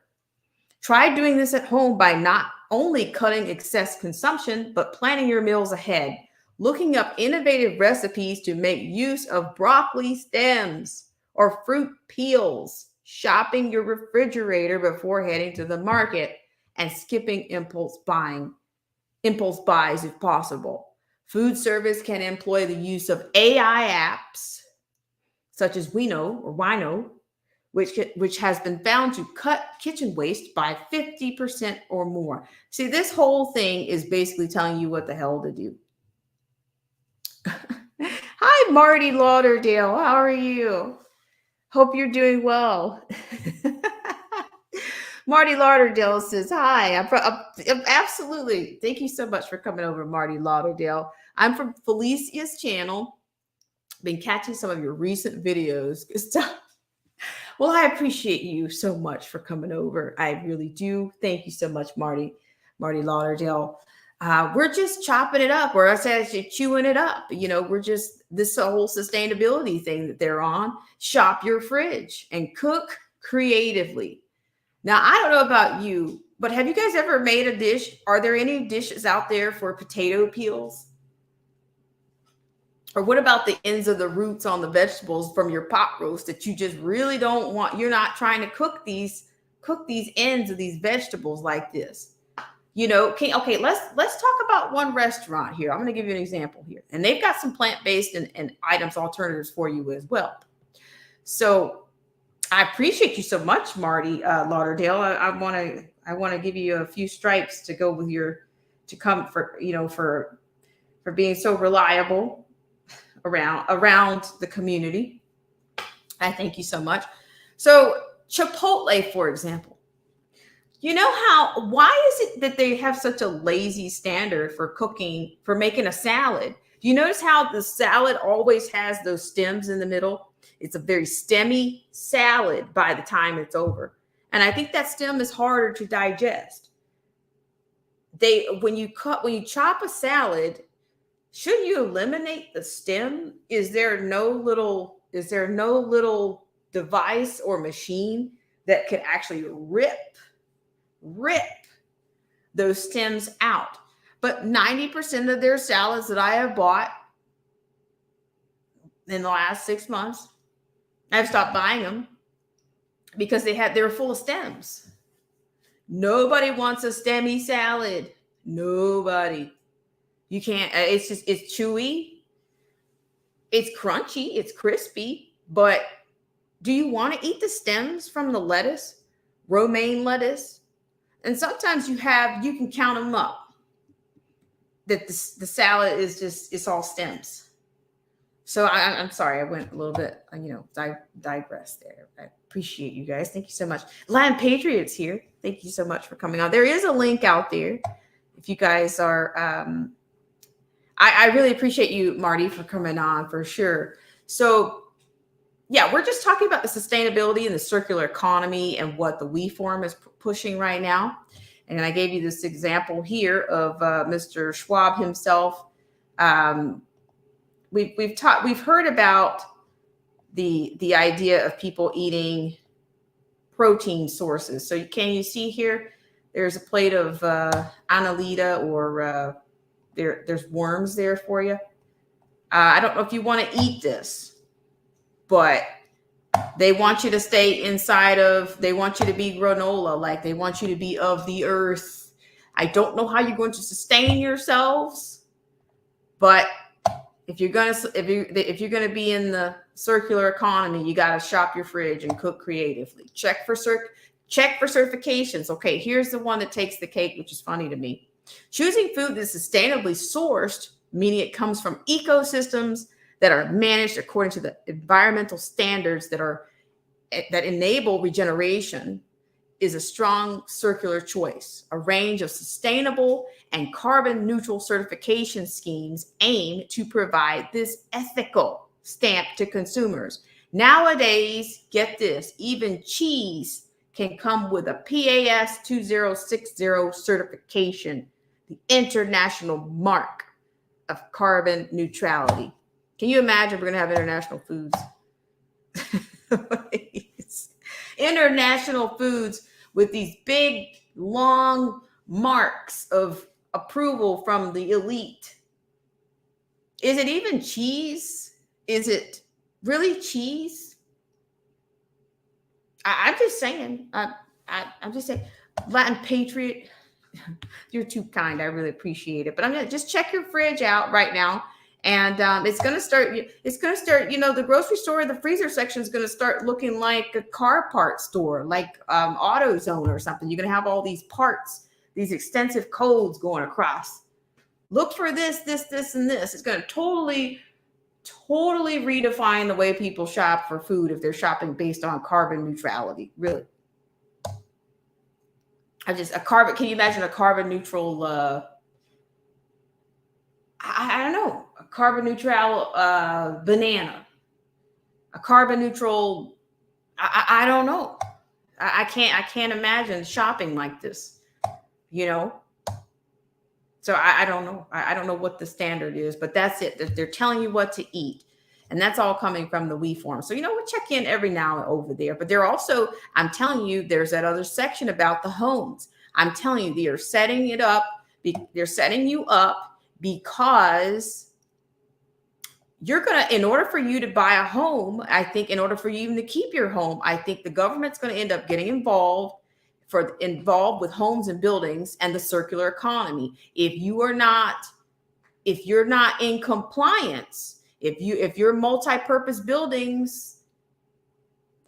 Try doing this at home by not only cutting excess consumption, but planning your meals ahead, looking up innovative recipes to make use of broccoli stems or fruit peels. shopping your refrigerator before heading to the market, and skipping impulse buys if possible. Food service can employ the use of AI apps such as Wino, which has been found to cut kitchen waste by 50% or more. See, this whole thing is basically telling you what the hell to do. Hi, Marty Lauderdale. How are you? Hope you're doing well. Marty Lauderdale says, hi. Absolutely. Thank you so much for coming over, Marty Lauderdale. I'm from Felicia's channel. Been catching some of your recent videos. Well, I appreciate you so much for coming over. I really do. Thank you so much, Marty Lauderdale. We're just chopping it up, or I said chewing it up. We're just this whole sustainability thing that they're on. Shop your fridge and cook creatively. Now, I don't know about you, but have you guys ever made a dish? Are there any dishes out there for potato peels? Or what about the ends of the roots on the vegetables from your pot roast that you just really don't want? You're not trying to cook these ends of these vegetables like this. Okay, let's talk about one restaurant here. I'm going to give you an example here. And they've got some plant-based and items alternatives for you as well. So I appreciate you so much, Marty Lauderdale. I want to give you a few stripes to go with for being so reliable around the community. I thank you so much. So Chipotle, for example. Why is it that they have such a lazy standard for making a salad? Do you notice how the salad always has those stems in the middle? It's a very stemmy salad by the time it's over. And I think that stem is harder to digest. When you chop a salad, shouldn't you eliminate the stem? Is there no little device or machine that could actually rip those stems out? But 90% of their salads that I have bought in the last 6 months, I've stopped buying them because they were full of stems. Nobody wants a stemmy salad. Nobody. You can't. It's chewy. It's crunchy. It's crispy. But do you want to eat the stems from the lettuce, romaine lettuce? And sometimes you can count them up. That the salad is it's all stems. So I'm sorry, I went a little bit, digressed there. I appreciate you guys. Thank you so much. Lion Patriots here. Thank you so much for coming on. There is a link out there. If you guys are, I really appreciate you, Marty, for coming on for sure. So yeah, we're just talking about the sustainability and the circular economy and what the We Forum is pushing right now. And I gave you this example here of Mr. Schwab himself. We've heard about the idea of people eating protein sources. So can you see here? There's a plate of annelida, or there's worms there for you. I don't know if you want to eat this, but they want you to stay they want you to be granola, like they want you to be of the earth. I don't know how you're going to sustain yourselves, but if you're gonna be in the circular economy, you gotta shop your fridge and cook creatively. Check for certifications. Okay, here's the one that takes the cake, which is funny to me. Choosing food that's sustainably sourced, meaning it comes from ecosystems that are managed according to the environmental standards that enable regeneration, is a strong circular choice. A range of sustainable and carbon neutral certification schemes aim to provide this ethical stamp to consumers. Nowadays, get this, even cheese can come with a PAS 2060 certification, the international mark of carbon neutrality. Can you imagine we're going to have international foods? International foods with these big, long marks of approval from the elite. Is it even cheese? Is it really cheese? I'm just saying. I'm just saying. Latin Patriot, you're too kind. I really appreciate it. But I'm gonna just check your fridge out right now, and it's gonna start. It's gonna start. You know, the grocery store, the freezer section is gonna start looking like a car part store, like AutoZone or something. You're gonna have all these parts, these extensive codes going across. Look for this, and this. It's gonna totally redefine the way people shop for food if they're shopping based on carbon neutrality. Really. Can you imagine a carbon neutral, I don't know, a carbon neutral banana, a carbon neutral, I don't know. I can't imagine shopping like this, you know? So I don't know. I don't know what the standard is, but that's it. They're telling you what to eat. And that's all coming from the We Forum. So, you know, we'll check in every now and over there. But they're also, I'm telling you, there's that other section about the homes. I'm telling you, they are setting it up. They're setting you up because you're going to, in order for you to buy a home, I think in order for you even to keep your home, I think the government's going to end up getting involved with homes and buildings and the circular economy. If you're not in compliance, if your multi-purpose buildings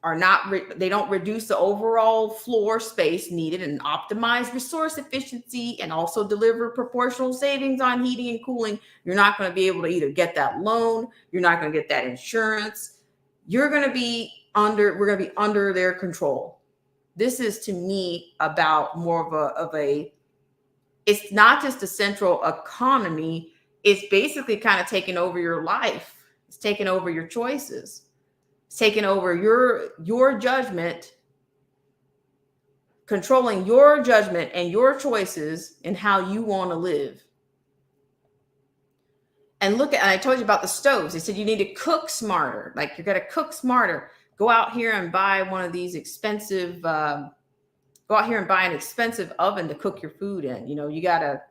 are not, they don't reduce the overall floor space needed and optimize resource efficiency and also deliver proportional savings on heating and cooling, you're not going to be able to either get that loan, you're not going to get that insurance. We're going to be under their control. This is to me about more of a it's not just a central economy. It's basically kind of taking over your life. It's taking over your choices. It's taking over your judgment, controlling your judgment and your choices and how you want to live. And I told you about the stoves. They said you need to cook smarter. Like you're going to cook smarter. Go out here and buy one of these expensive, go out here and buy an expensive oven to cook your food in. You know, you got to,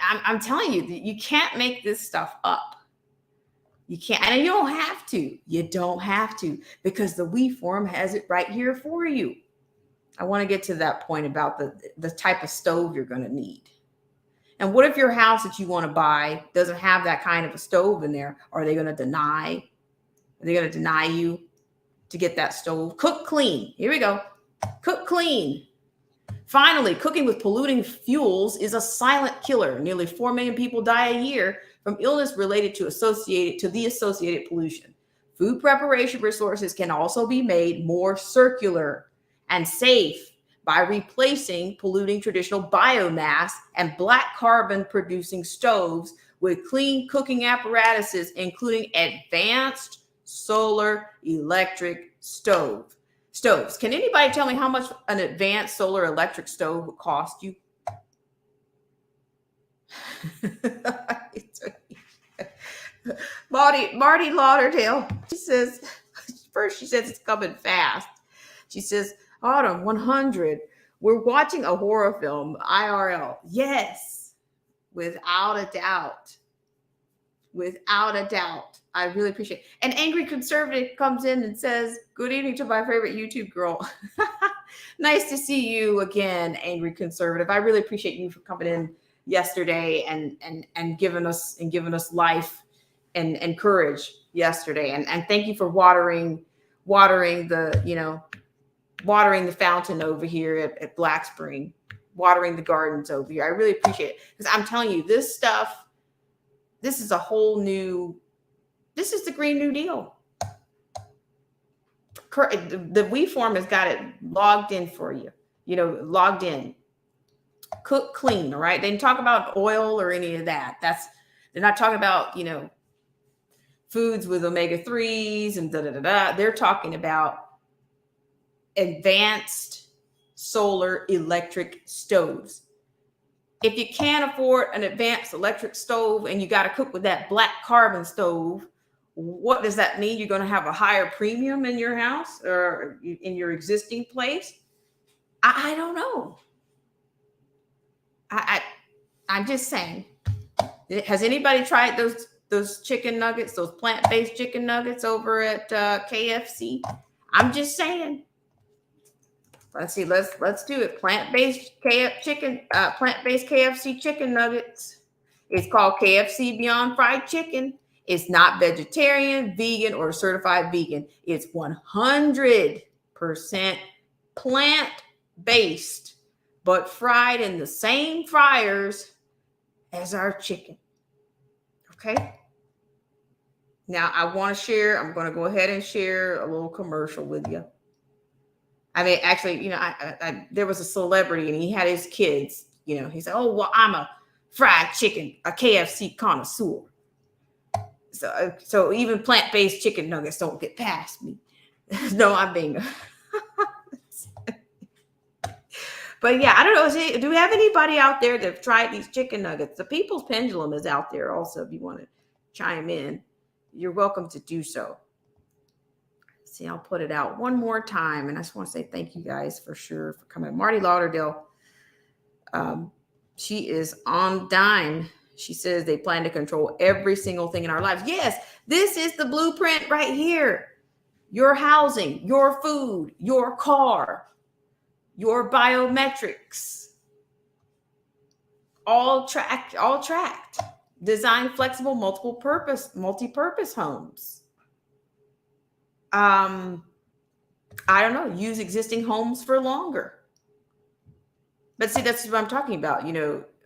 I'm telling you, you can't make this stuff up. You can't, and you don't have to. You don't have to, because the We Forum has it right here for you. I want to get to that point about the type of stove you're going to need. And what if your house that you want to buy doesn't have that kind of a stove in there? Are they going to deny? Are they going to deny you to get that stove? Cook clean. Here we go. Cook clean. Finally, cooking with polluting fuels is a silent killer. Nearly 4 million people die a year from illness related to the associated pollution. Food preparation resources can also be made more circular and safe by replacing polluting traditional biomass and black carbon producing stoves with clean cooking apparatuses, including advanced solar electric stoves. Can anybody tell me how much an advanced solar electric stove would cost you? Marty Lauderdale. She says it's coming fast. She says, Autumn 100. We're watching a horror film, IRL. Yes, without a doubt. Without a doubt. I really appreciate it. An angry conservative comes in and says, good evening to my favorite YouTube girl. Nice to see you again, angry conservative. I really appreciate you for coming in yesterday and giving us life and courage yesterday. And thank you for watering the fountain over here at Black Spring, watering the gardens over here. I really appreciate it, because I'm telling you, this stuff, this is this is the Green New Deal. The We Forum has got it logged in for you, logged in. Cook clean, all right? They didn't talk about oil or any of that. They're not talking about, foods with omega-3s and da-da-da-da. They're talking about advanced solar electric stoves. If you can't afford an advanced electric stove and you got to cook with that black carbon stove, what does that mean? You're going to have a higher premium in your house or in your existing place? I don't know. I'm just saying. Has anybody tried those chicken nuggets, those plant-based chicken nuggets over at KFC? I'm just saying. Let's see. Let's do it. Plant-based KFC chicken nuggets. It's called KFC Beyond Fried Chicken. It's not vegetarian, vegan, or certified vegan. It's 100% plant-based, but fried in the same fryers as our chicken. Okay. Now I want to share. I'm going to go ahead and share a little commercial with you. I mean, actually, there was a celebrity and he had his kids. He said, "Oh, well, I'm a fried chicken, a KFC connoisseur. So even plant-based chicken nuggets don't get past me." No, I'm being. But yeah, I don't know. Do we have anybody out there that have tried these chicken nuggets? The People's Pendulum is out there also. If you want to chime in, you're welcome to do so. See, I'll put it out one more time. And I just want to say thank you guys for sure for coming. Marty Lauderdale, she is on dime. She says they plan to control every single thing in our lives. Yes, this is the blueprint right here. Your housing, your food, your car, your biometrics, all tracked. Design flexible, multi-purpose homes. I don't know. Use existing homes for longer. But see, that's what I'm talking about.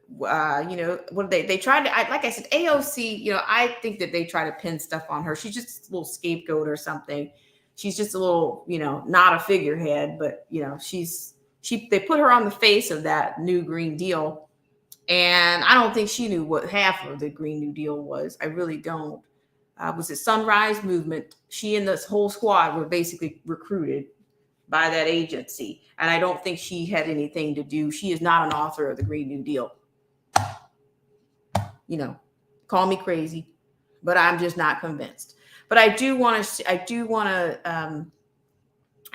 What they tried to, like I said, AOC, I think that they try to pin stuff on her. She's just a little scapegoat or something. She's just a little, not a figurehead, but they put her on the face of that new Green Deal. And I don't think she knew what half of the Green New Deal was. I really don't. Was it Sunrise Movement? She and this whole squad were basically recruited by that agency. And I don't think she had anything to do. She is not an author of the Green New Deal. Call me crazy, but I'm just not convinced. But I do want to, let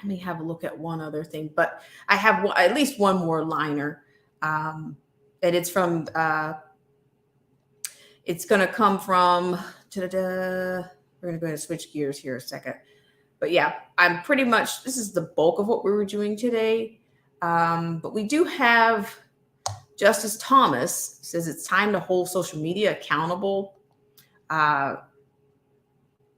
me have a look at one other thing, but I have at least one more liner. And it's from, it's going to come from, we're going to go ahead and switch gears here a second. But yeah, I'm pretty much, this is the bulk of what we were doing today. But we do have Justice Thomas says it's time to hold social media accountable.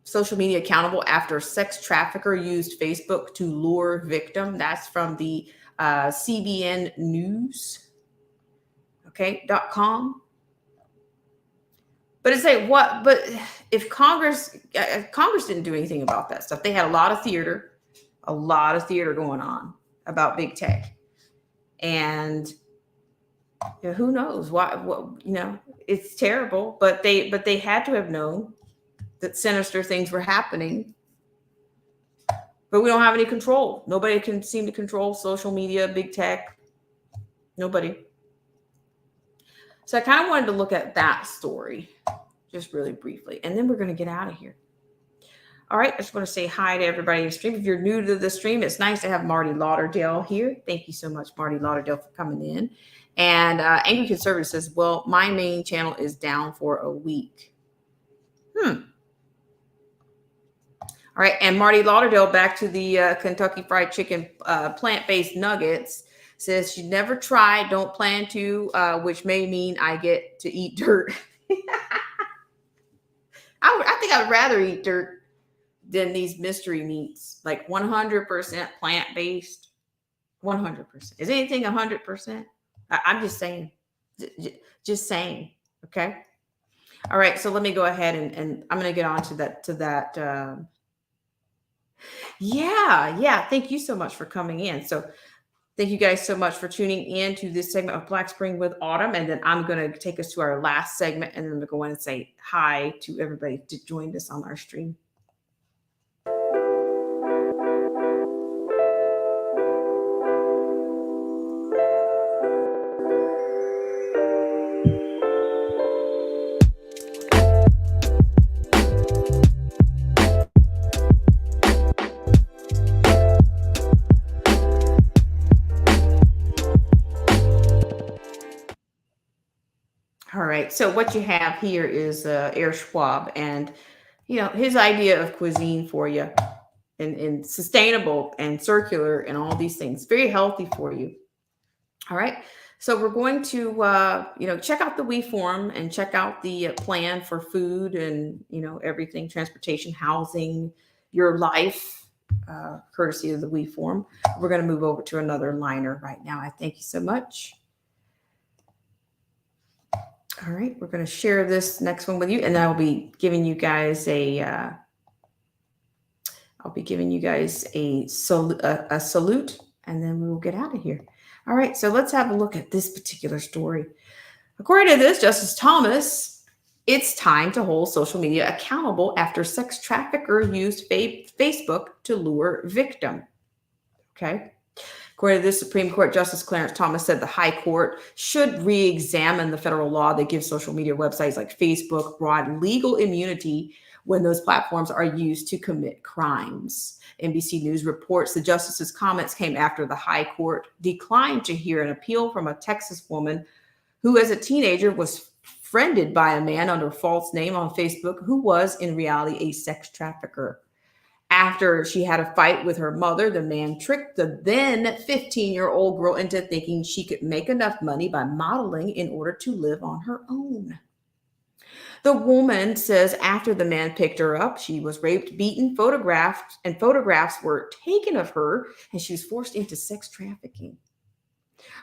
Social media accountable after sex trafficker used Facebook to lure victim. That's from the CBN News. .com. But it's like, what? But if Congress didn't do anything about that stuff, they had a lot of theater going on about big tech, and who knows what it's terrible. But they had to have known that sinister things were happening. But we don't have any control. Nobody can seem to control social media, big tech. Nobody. So I kind of wanted to look at that story just really briefly, and then we're going to get out of here. All right. I just want to say hi to everybody in the stream. If you're new to the stream, it's nice to have Marty Lauderdale here. Thank you so much, Marty Lauderdale, for coming in. And Angry Conservative says, well, my main channel is down for a week. All right. And Marty Lauderdale, back to the Kentucky Fried Chicken plant-based nuggets, says she never tried, don't plan to, which may mean I get to eat dirt. I think I would rather eat dirt than these mystery meats, like 100% plant-based. 100%. Is anything 100%? I'm just saying. Just saying. Okay. All right. So let me go ahead and I'm going to get on to that. Yeah. Thank you so much for coming in. So thank you guys so much for tuning in to this segment of Black Spring with Autumn. And then I'm going to take us to our last segment, and then I'm going to go in and say hi to everybody to join us on our stream. All right. So what you have here is Air Schwab, and his idea of cuisine for you. and sustainable and circular and all these things. Very healthy for you. All right. So we're going to, check out the We Forum and check out the plan for food and, everything, transportation, housing, your life, courtesy of the We Forum. We're going to move over to another liner right now. I thank you so much. All right. We're going to share this next one with you, and I'll be giving you guys a salute, and then we will get out of here. All right, so let's have a look at this particular story. According to this, Justice Thomas, it's time to hold social media accountable after sex trafficker used Facebook to lure victim. Okay. According to this, Supreme Court Justice Clarence Thomas said the High Court should re-examine the federal law that gives social media websites like Facebook broad legal immunity when those platforms are used to commit crimes. NBC News reports the justice's comments came after the High Court declined to hear an appeal from a Texas woman who, as a teenager, was friended by a man under a false name on Facebook who was in reality a sex trafficker. After she had a fight with her mother, the man tricked the then 15-year-old girl into thinking she could make enough money by modeling in order to live on her own. The woman says after the man picked her up, she was raped, beaten, photographed, and photographs were taken of her, and she was forced into sex trafficking.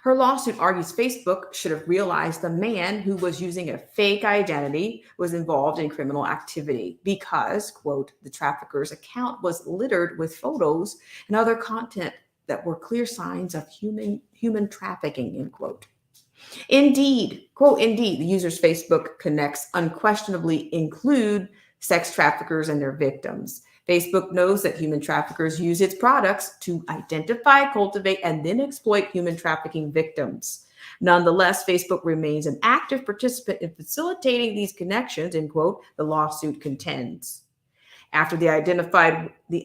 Her lawsuit argues Facebook should have realized the man who was using a fake identity was involved in criminal activity because, quote, the trafficker's account was littered with photos and other content that were clear signs of human trafficking, end quote. Indeed, quote, indeed, the user's Facebook connects unquestionably include sex traffickers and their victims. Facebook knows that human traffickers use its products to identify, cultivate, and then exploit human trafficking victims. Nonetheless, Facebook remains an active participant in facilitating these connections, end quote, the lawsuit contends. After the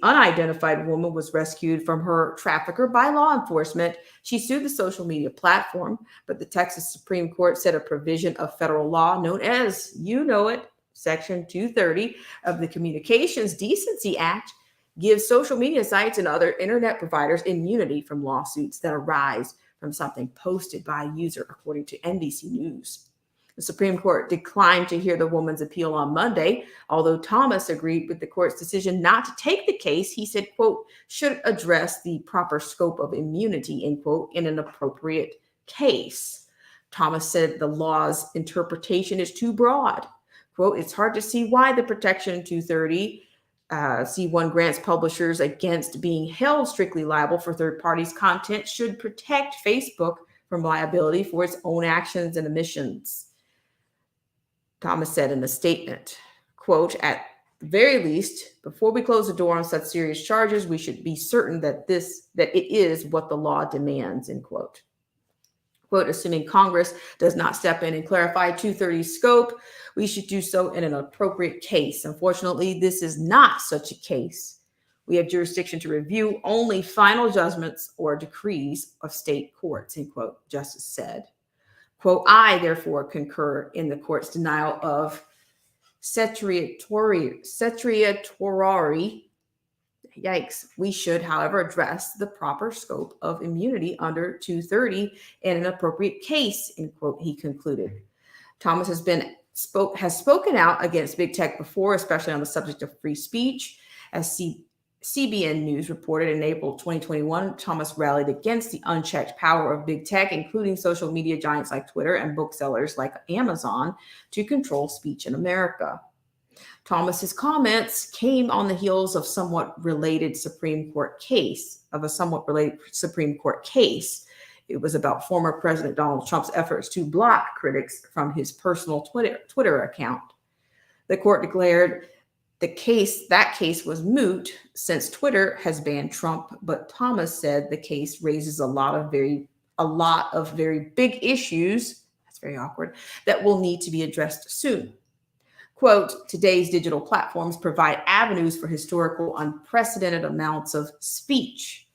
unidentified woman was rescued from her trafficker by law enforcement, she sued the social media platform, but the Texas Supreme Court said a provision of federal law known as, Section 230 of the Communications Decency Act gives social media sites and other internet providers immunity from lawsuits that arise from something posted by a user, according to NBC News. The Supreme Court declined to hear the woman's appeal on Monday, although Thomas agreed with the court's decision not to take the case. He said, quote, should address the proper scope of immunity, end quote, in an appropriate case. Thomas said the law's interpretation is too broad. Quote, it's hard to see why the protection in 230 C1 grants publishers against being held strictly liable for third parties' content should protect Facebook from liability for its own actions and omissions. Thomas said in the statement, quote, at the very least, before we close the door on such serious charges, we should be certain that it is what the law demands, end quote. Quote, assuming Congress does not step in and clarify 230's scope, we should do so in an appropriate case. Unfortunately, this is not such a case. We have jurisdiction to review only final judgments or decrees of state courts, end quote, Justice said. Quote, I therefore concur in the court's denial of certiorari. Yikes. We should, however, address the proper scope of immunity under 230 in an appropriate case, end quote, he concluded. Thomas has spoken out against big tech before, especially on the subject of free speech. As CBN News reported in April 2021, Thomas rallied against the unchecked power of big tech, including social media giants like Twitter and booksellers like Amazon, to control speech in America. Thomas's comments came on the heels of a somewhat related Supreme Court case. It was about former President Donald Trump's efforts to block critics from his personal Twitter account. The court declared that case was moot since Twitter has banned Trump, but Thomas said the case raises a lot of very big issues, that's very awkward, that will need to be addressed soon. Quote, today's digital platforms provide avenues for historical unprecedented amounts of speech.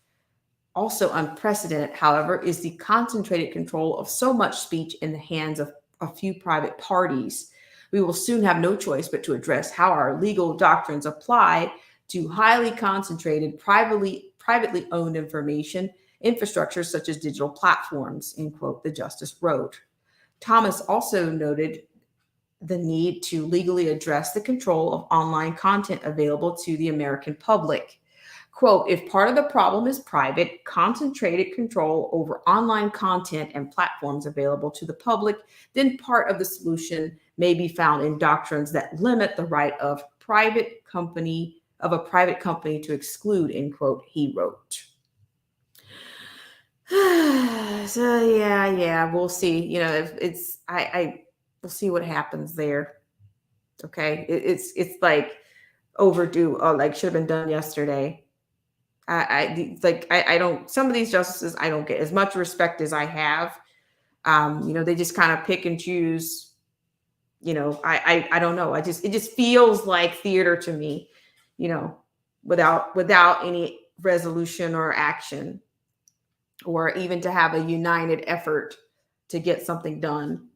Also unprecedented, however, is the concentrated control of so much speech in the hands of a few private parties. We will soon have no choice but to address how our legal doctrines apply to highly concentrated, privately owned information infrastructure such as digital platforms, end quote, the justice wrote. Thomas also noted the need to legally address the control of online content available to the American public. Quote, if part of the problem is private, concentrated control over online content and platforms available to the public, then part of the solution may be found in doctrines that limit the right of a private company to exclude, end quote, he wrote. So yeah, we'll see. You know, if we'll see what happens there. Okay, it's like overdue. Oh, like should have been done yesterday. I don't. Some of these justices I don't get as much respect as I have. You know, they just kind of pick and choose. You know, I don't know. It just feels like theater to me. You know, without any resolution or action, or even to have a united effort to get something done.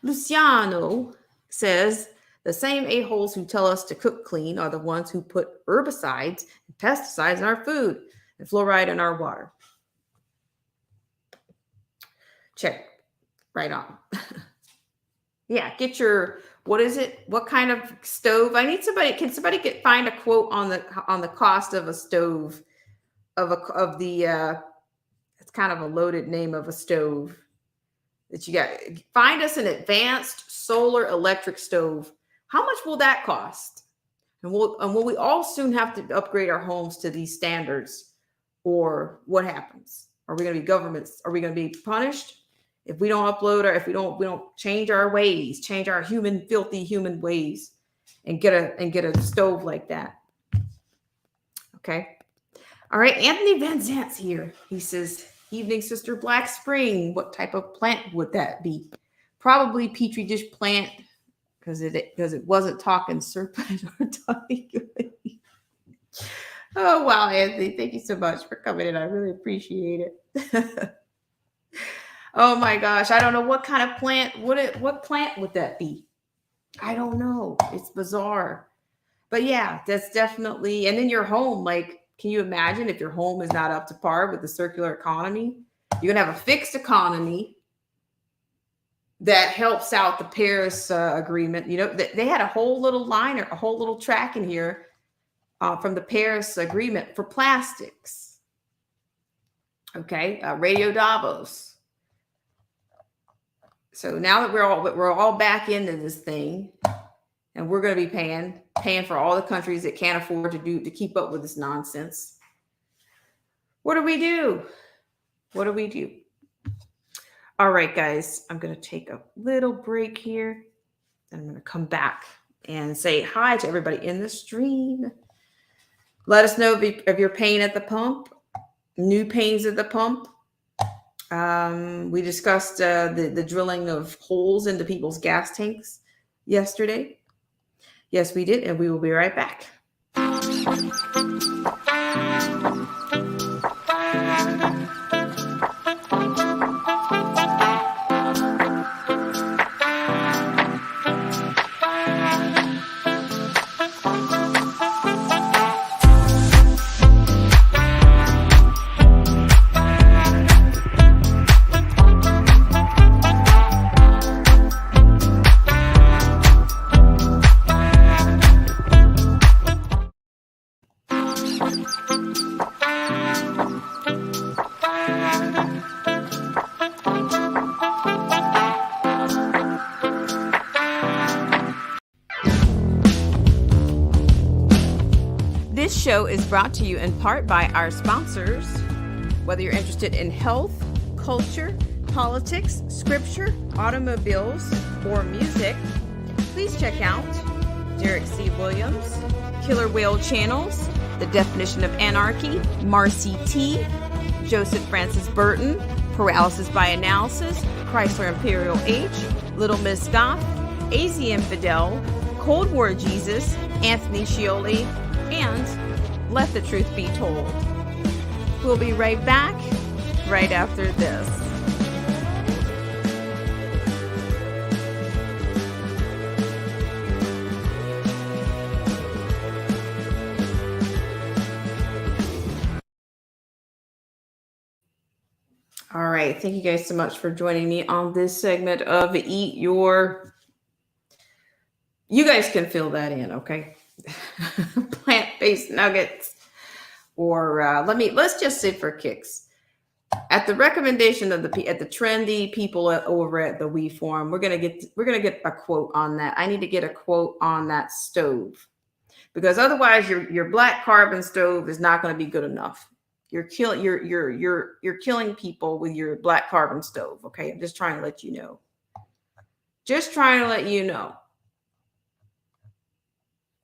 Luciano says, the same a-holes who tell us to cook clean are the ones who put herbicides and pesticides in our food and fluoride in our water. Check. Right on. Yeah, get your, what is it? What kind of stove? I need somebody, can somebody find a quote on the cost of a stove, it's kind of a loaded name of a stove that you got. Find us an advanced solar electric stove. How much will that cost? And will we all soon have to upgrade our homes to these standards, or what happens? Are we going to be governments? Are we going to be punished if we don't upload, or if we don't change our ways, change our filthy human ways, and get a stove like that? Okay. All right. Anthony Van Zant's here. He says, evening, Sister Black Spring. What type of plant would that be? Probably Petri dish plant, because it wasn't talking serpent or talking. Oh, wow, Anthony. Thank you so much for coming in. I really appreciate it. Oh my gosh. I don't know what kind of plant what plant would that be? I don't know. It's bizarre. But yeah, that's definitely, and in your home, like, can you imagine if your home is not up to par with the circular economy? You're going to have a fixed economy that helps out the Paris Agreement. You know, they had a whole little liner, a whole little track in here from the Paris Agreement for plastics. Okay, Radio Davos. So now that we're all back into this thing, and we're going to be paying for all the countries that can't afford to keep up with this nonsense. What do we do? What do we do? All right, guys, I'm going to take a little break here. I'm going to come back and say hi to everybody in the stream. Let us know if you're paying at the pump, new pains at the pump. We discussed the drilling of holes into people's gas tanks yesterday. Yes, we did, and we will be right back. This show is brought to you in part by our sponsors. Whether you're interested in health, culture, politics, scripture, automobiles, or music, please check out Derek C. Williams, Killer Whale Channels, The Definition of Anarchy, Marcy T., Joseph Francis Burton, Paralysis by Analysis, Chrysler Imperial H, Little Miss Goth, AZ Infidel, Cold War Jesus, Anthony Scioli, and Let the Truth Be Told. We'll be right back right after this. right. Thank you guys so much for joining me on this segment of Eat Your. You guys can fill that in, okay? Plant-based nuggets, or let's just say for kicks. At the recommendation of the trendy people over at the We Forum, we're gonna get a quote on that. I need to get a quote on that stove, because otherwise your black carbon stove is not going to be good enough. You're killing people with your black carbon stove. Okay, I'm just trying to let you know. Just trying to let you know.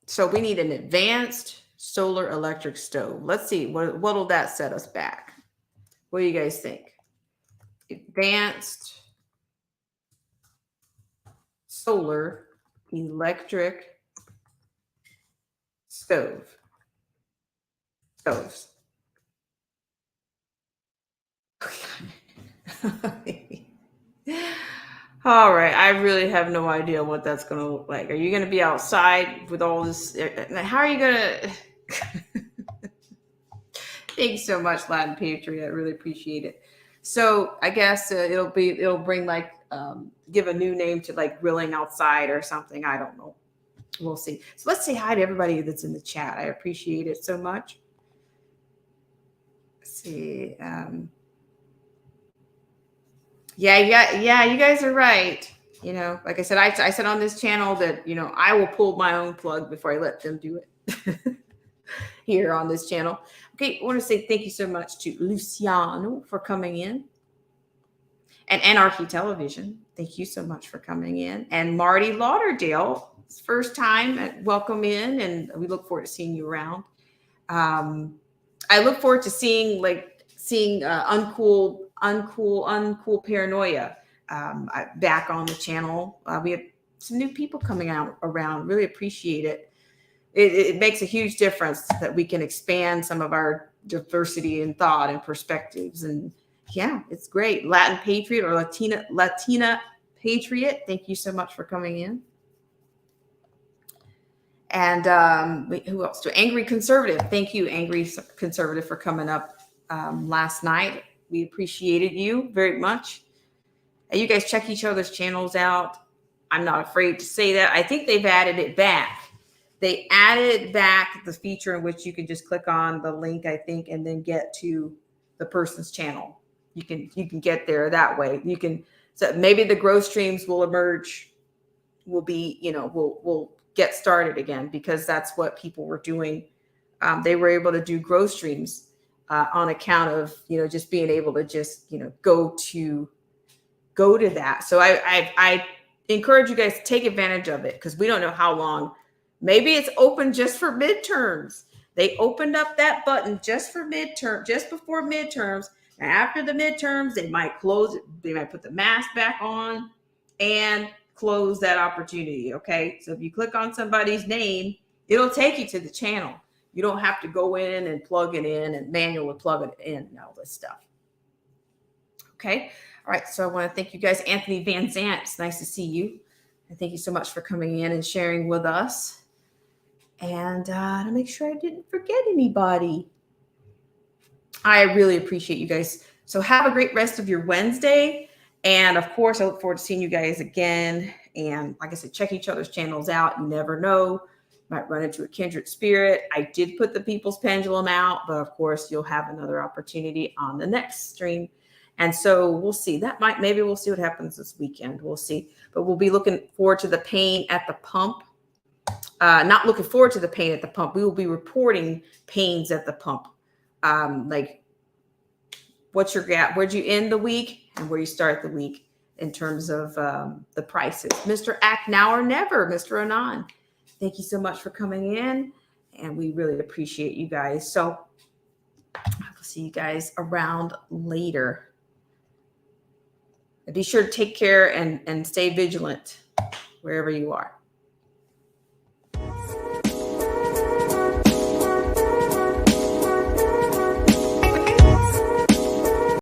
So we need an advanced solar electric stove. Let's see what'll that set us back. What do you guys think? Advanced solar electric stoves. All right, I really have no idea what that's going to look like. Are you going to be outside with all this? How are you going to? Thanks so much, Latin Patriot. I really appreciate it. So I guess it'll bring like give a new name to like grilling outside or something. I don't know. We'll see. So let's say hi to everybody that's in the chat. I appreciate it so much. Let's see. Yeah, you guys are right. You know, like I said, I said on this channel that, you know, I will pull my own plug before I let them do it here on this channel. Okay, I want to say thank you so much to Luciano for coming in, and Anarchy Television. Thank you so much for coming in. And Marty Lauderdale, first time, welcome in, and we look forward to seeing you around. I look forward to seeing uncool paranoia back on the channel. We have some new people coming out around. Really appreciate it. It makes a huge difference that we can expand some of our diversity in thought and perspectives. And yeah, it's great. Latin Patriot or Latina Patriot, thank you so much for coming in. And who else? To Angry Conservative. Thank you, Angry Conservative, for coming up last night. We appreciated you very much. And you guys check each other's channels out. I'm not afraid to say that. I think they've added it back. They added back the feature in which you can just click on the link, I think, and then get to the person's channel. You can get there that way. You can, so maybe the grow streams will emerge, will be, you know, will get started again, because that's what people were doing. They were able to do grow streams on account of, you know, just being able to just, you know, go to that. So I encourage you guys to take advantage of it, because we don't know how long. Maybe it's open just for midterms. They opened up that button just for midterm, just before midterms. And after the midterms, they might close it. They might put the mask back on and close that opportunity. Okay. So if you click on somebody's name, it'll take you to the channel. You don't have to go in and plug it in and manually plug it in and all this stuff. Okay. All right. So I want to thank you guys. Anthony Van Zant, it's nice to see you. And thank you so much for coming in and sharing with us. And to make sure I didn't forget anybody. I really appreciate you guys. So have a great rest of your Wednesday. And of course, I look forward to seeing you guys again. And like I said, check each other's channels out. You never know. Might run into a kindred spirit. I did put the People's Pendulum out, but of course, you'll have another opportunity on the next stream. And so we'll see. Maybe we'll see what happens this weekend. We'll see. But we'll be looking forward to the pain at the pump. Not looking forward to the pain at the pump. We will be reporting pains at the pump. Like what's your gap? Where'd you end the week and where you start the week in terms of the prices? Mr. Act Now or Never, Mr. Anon. Thank you so much for coming in. And we really appreciate you guys. So I'll see you guys around later. Be sure to take care and stay vigilant wherever you are.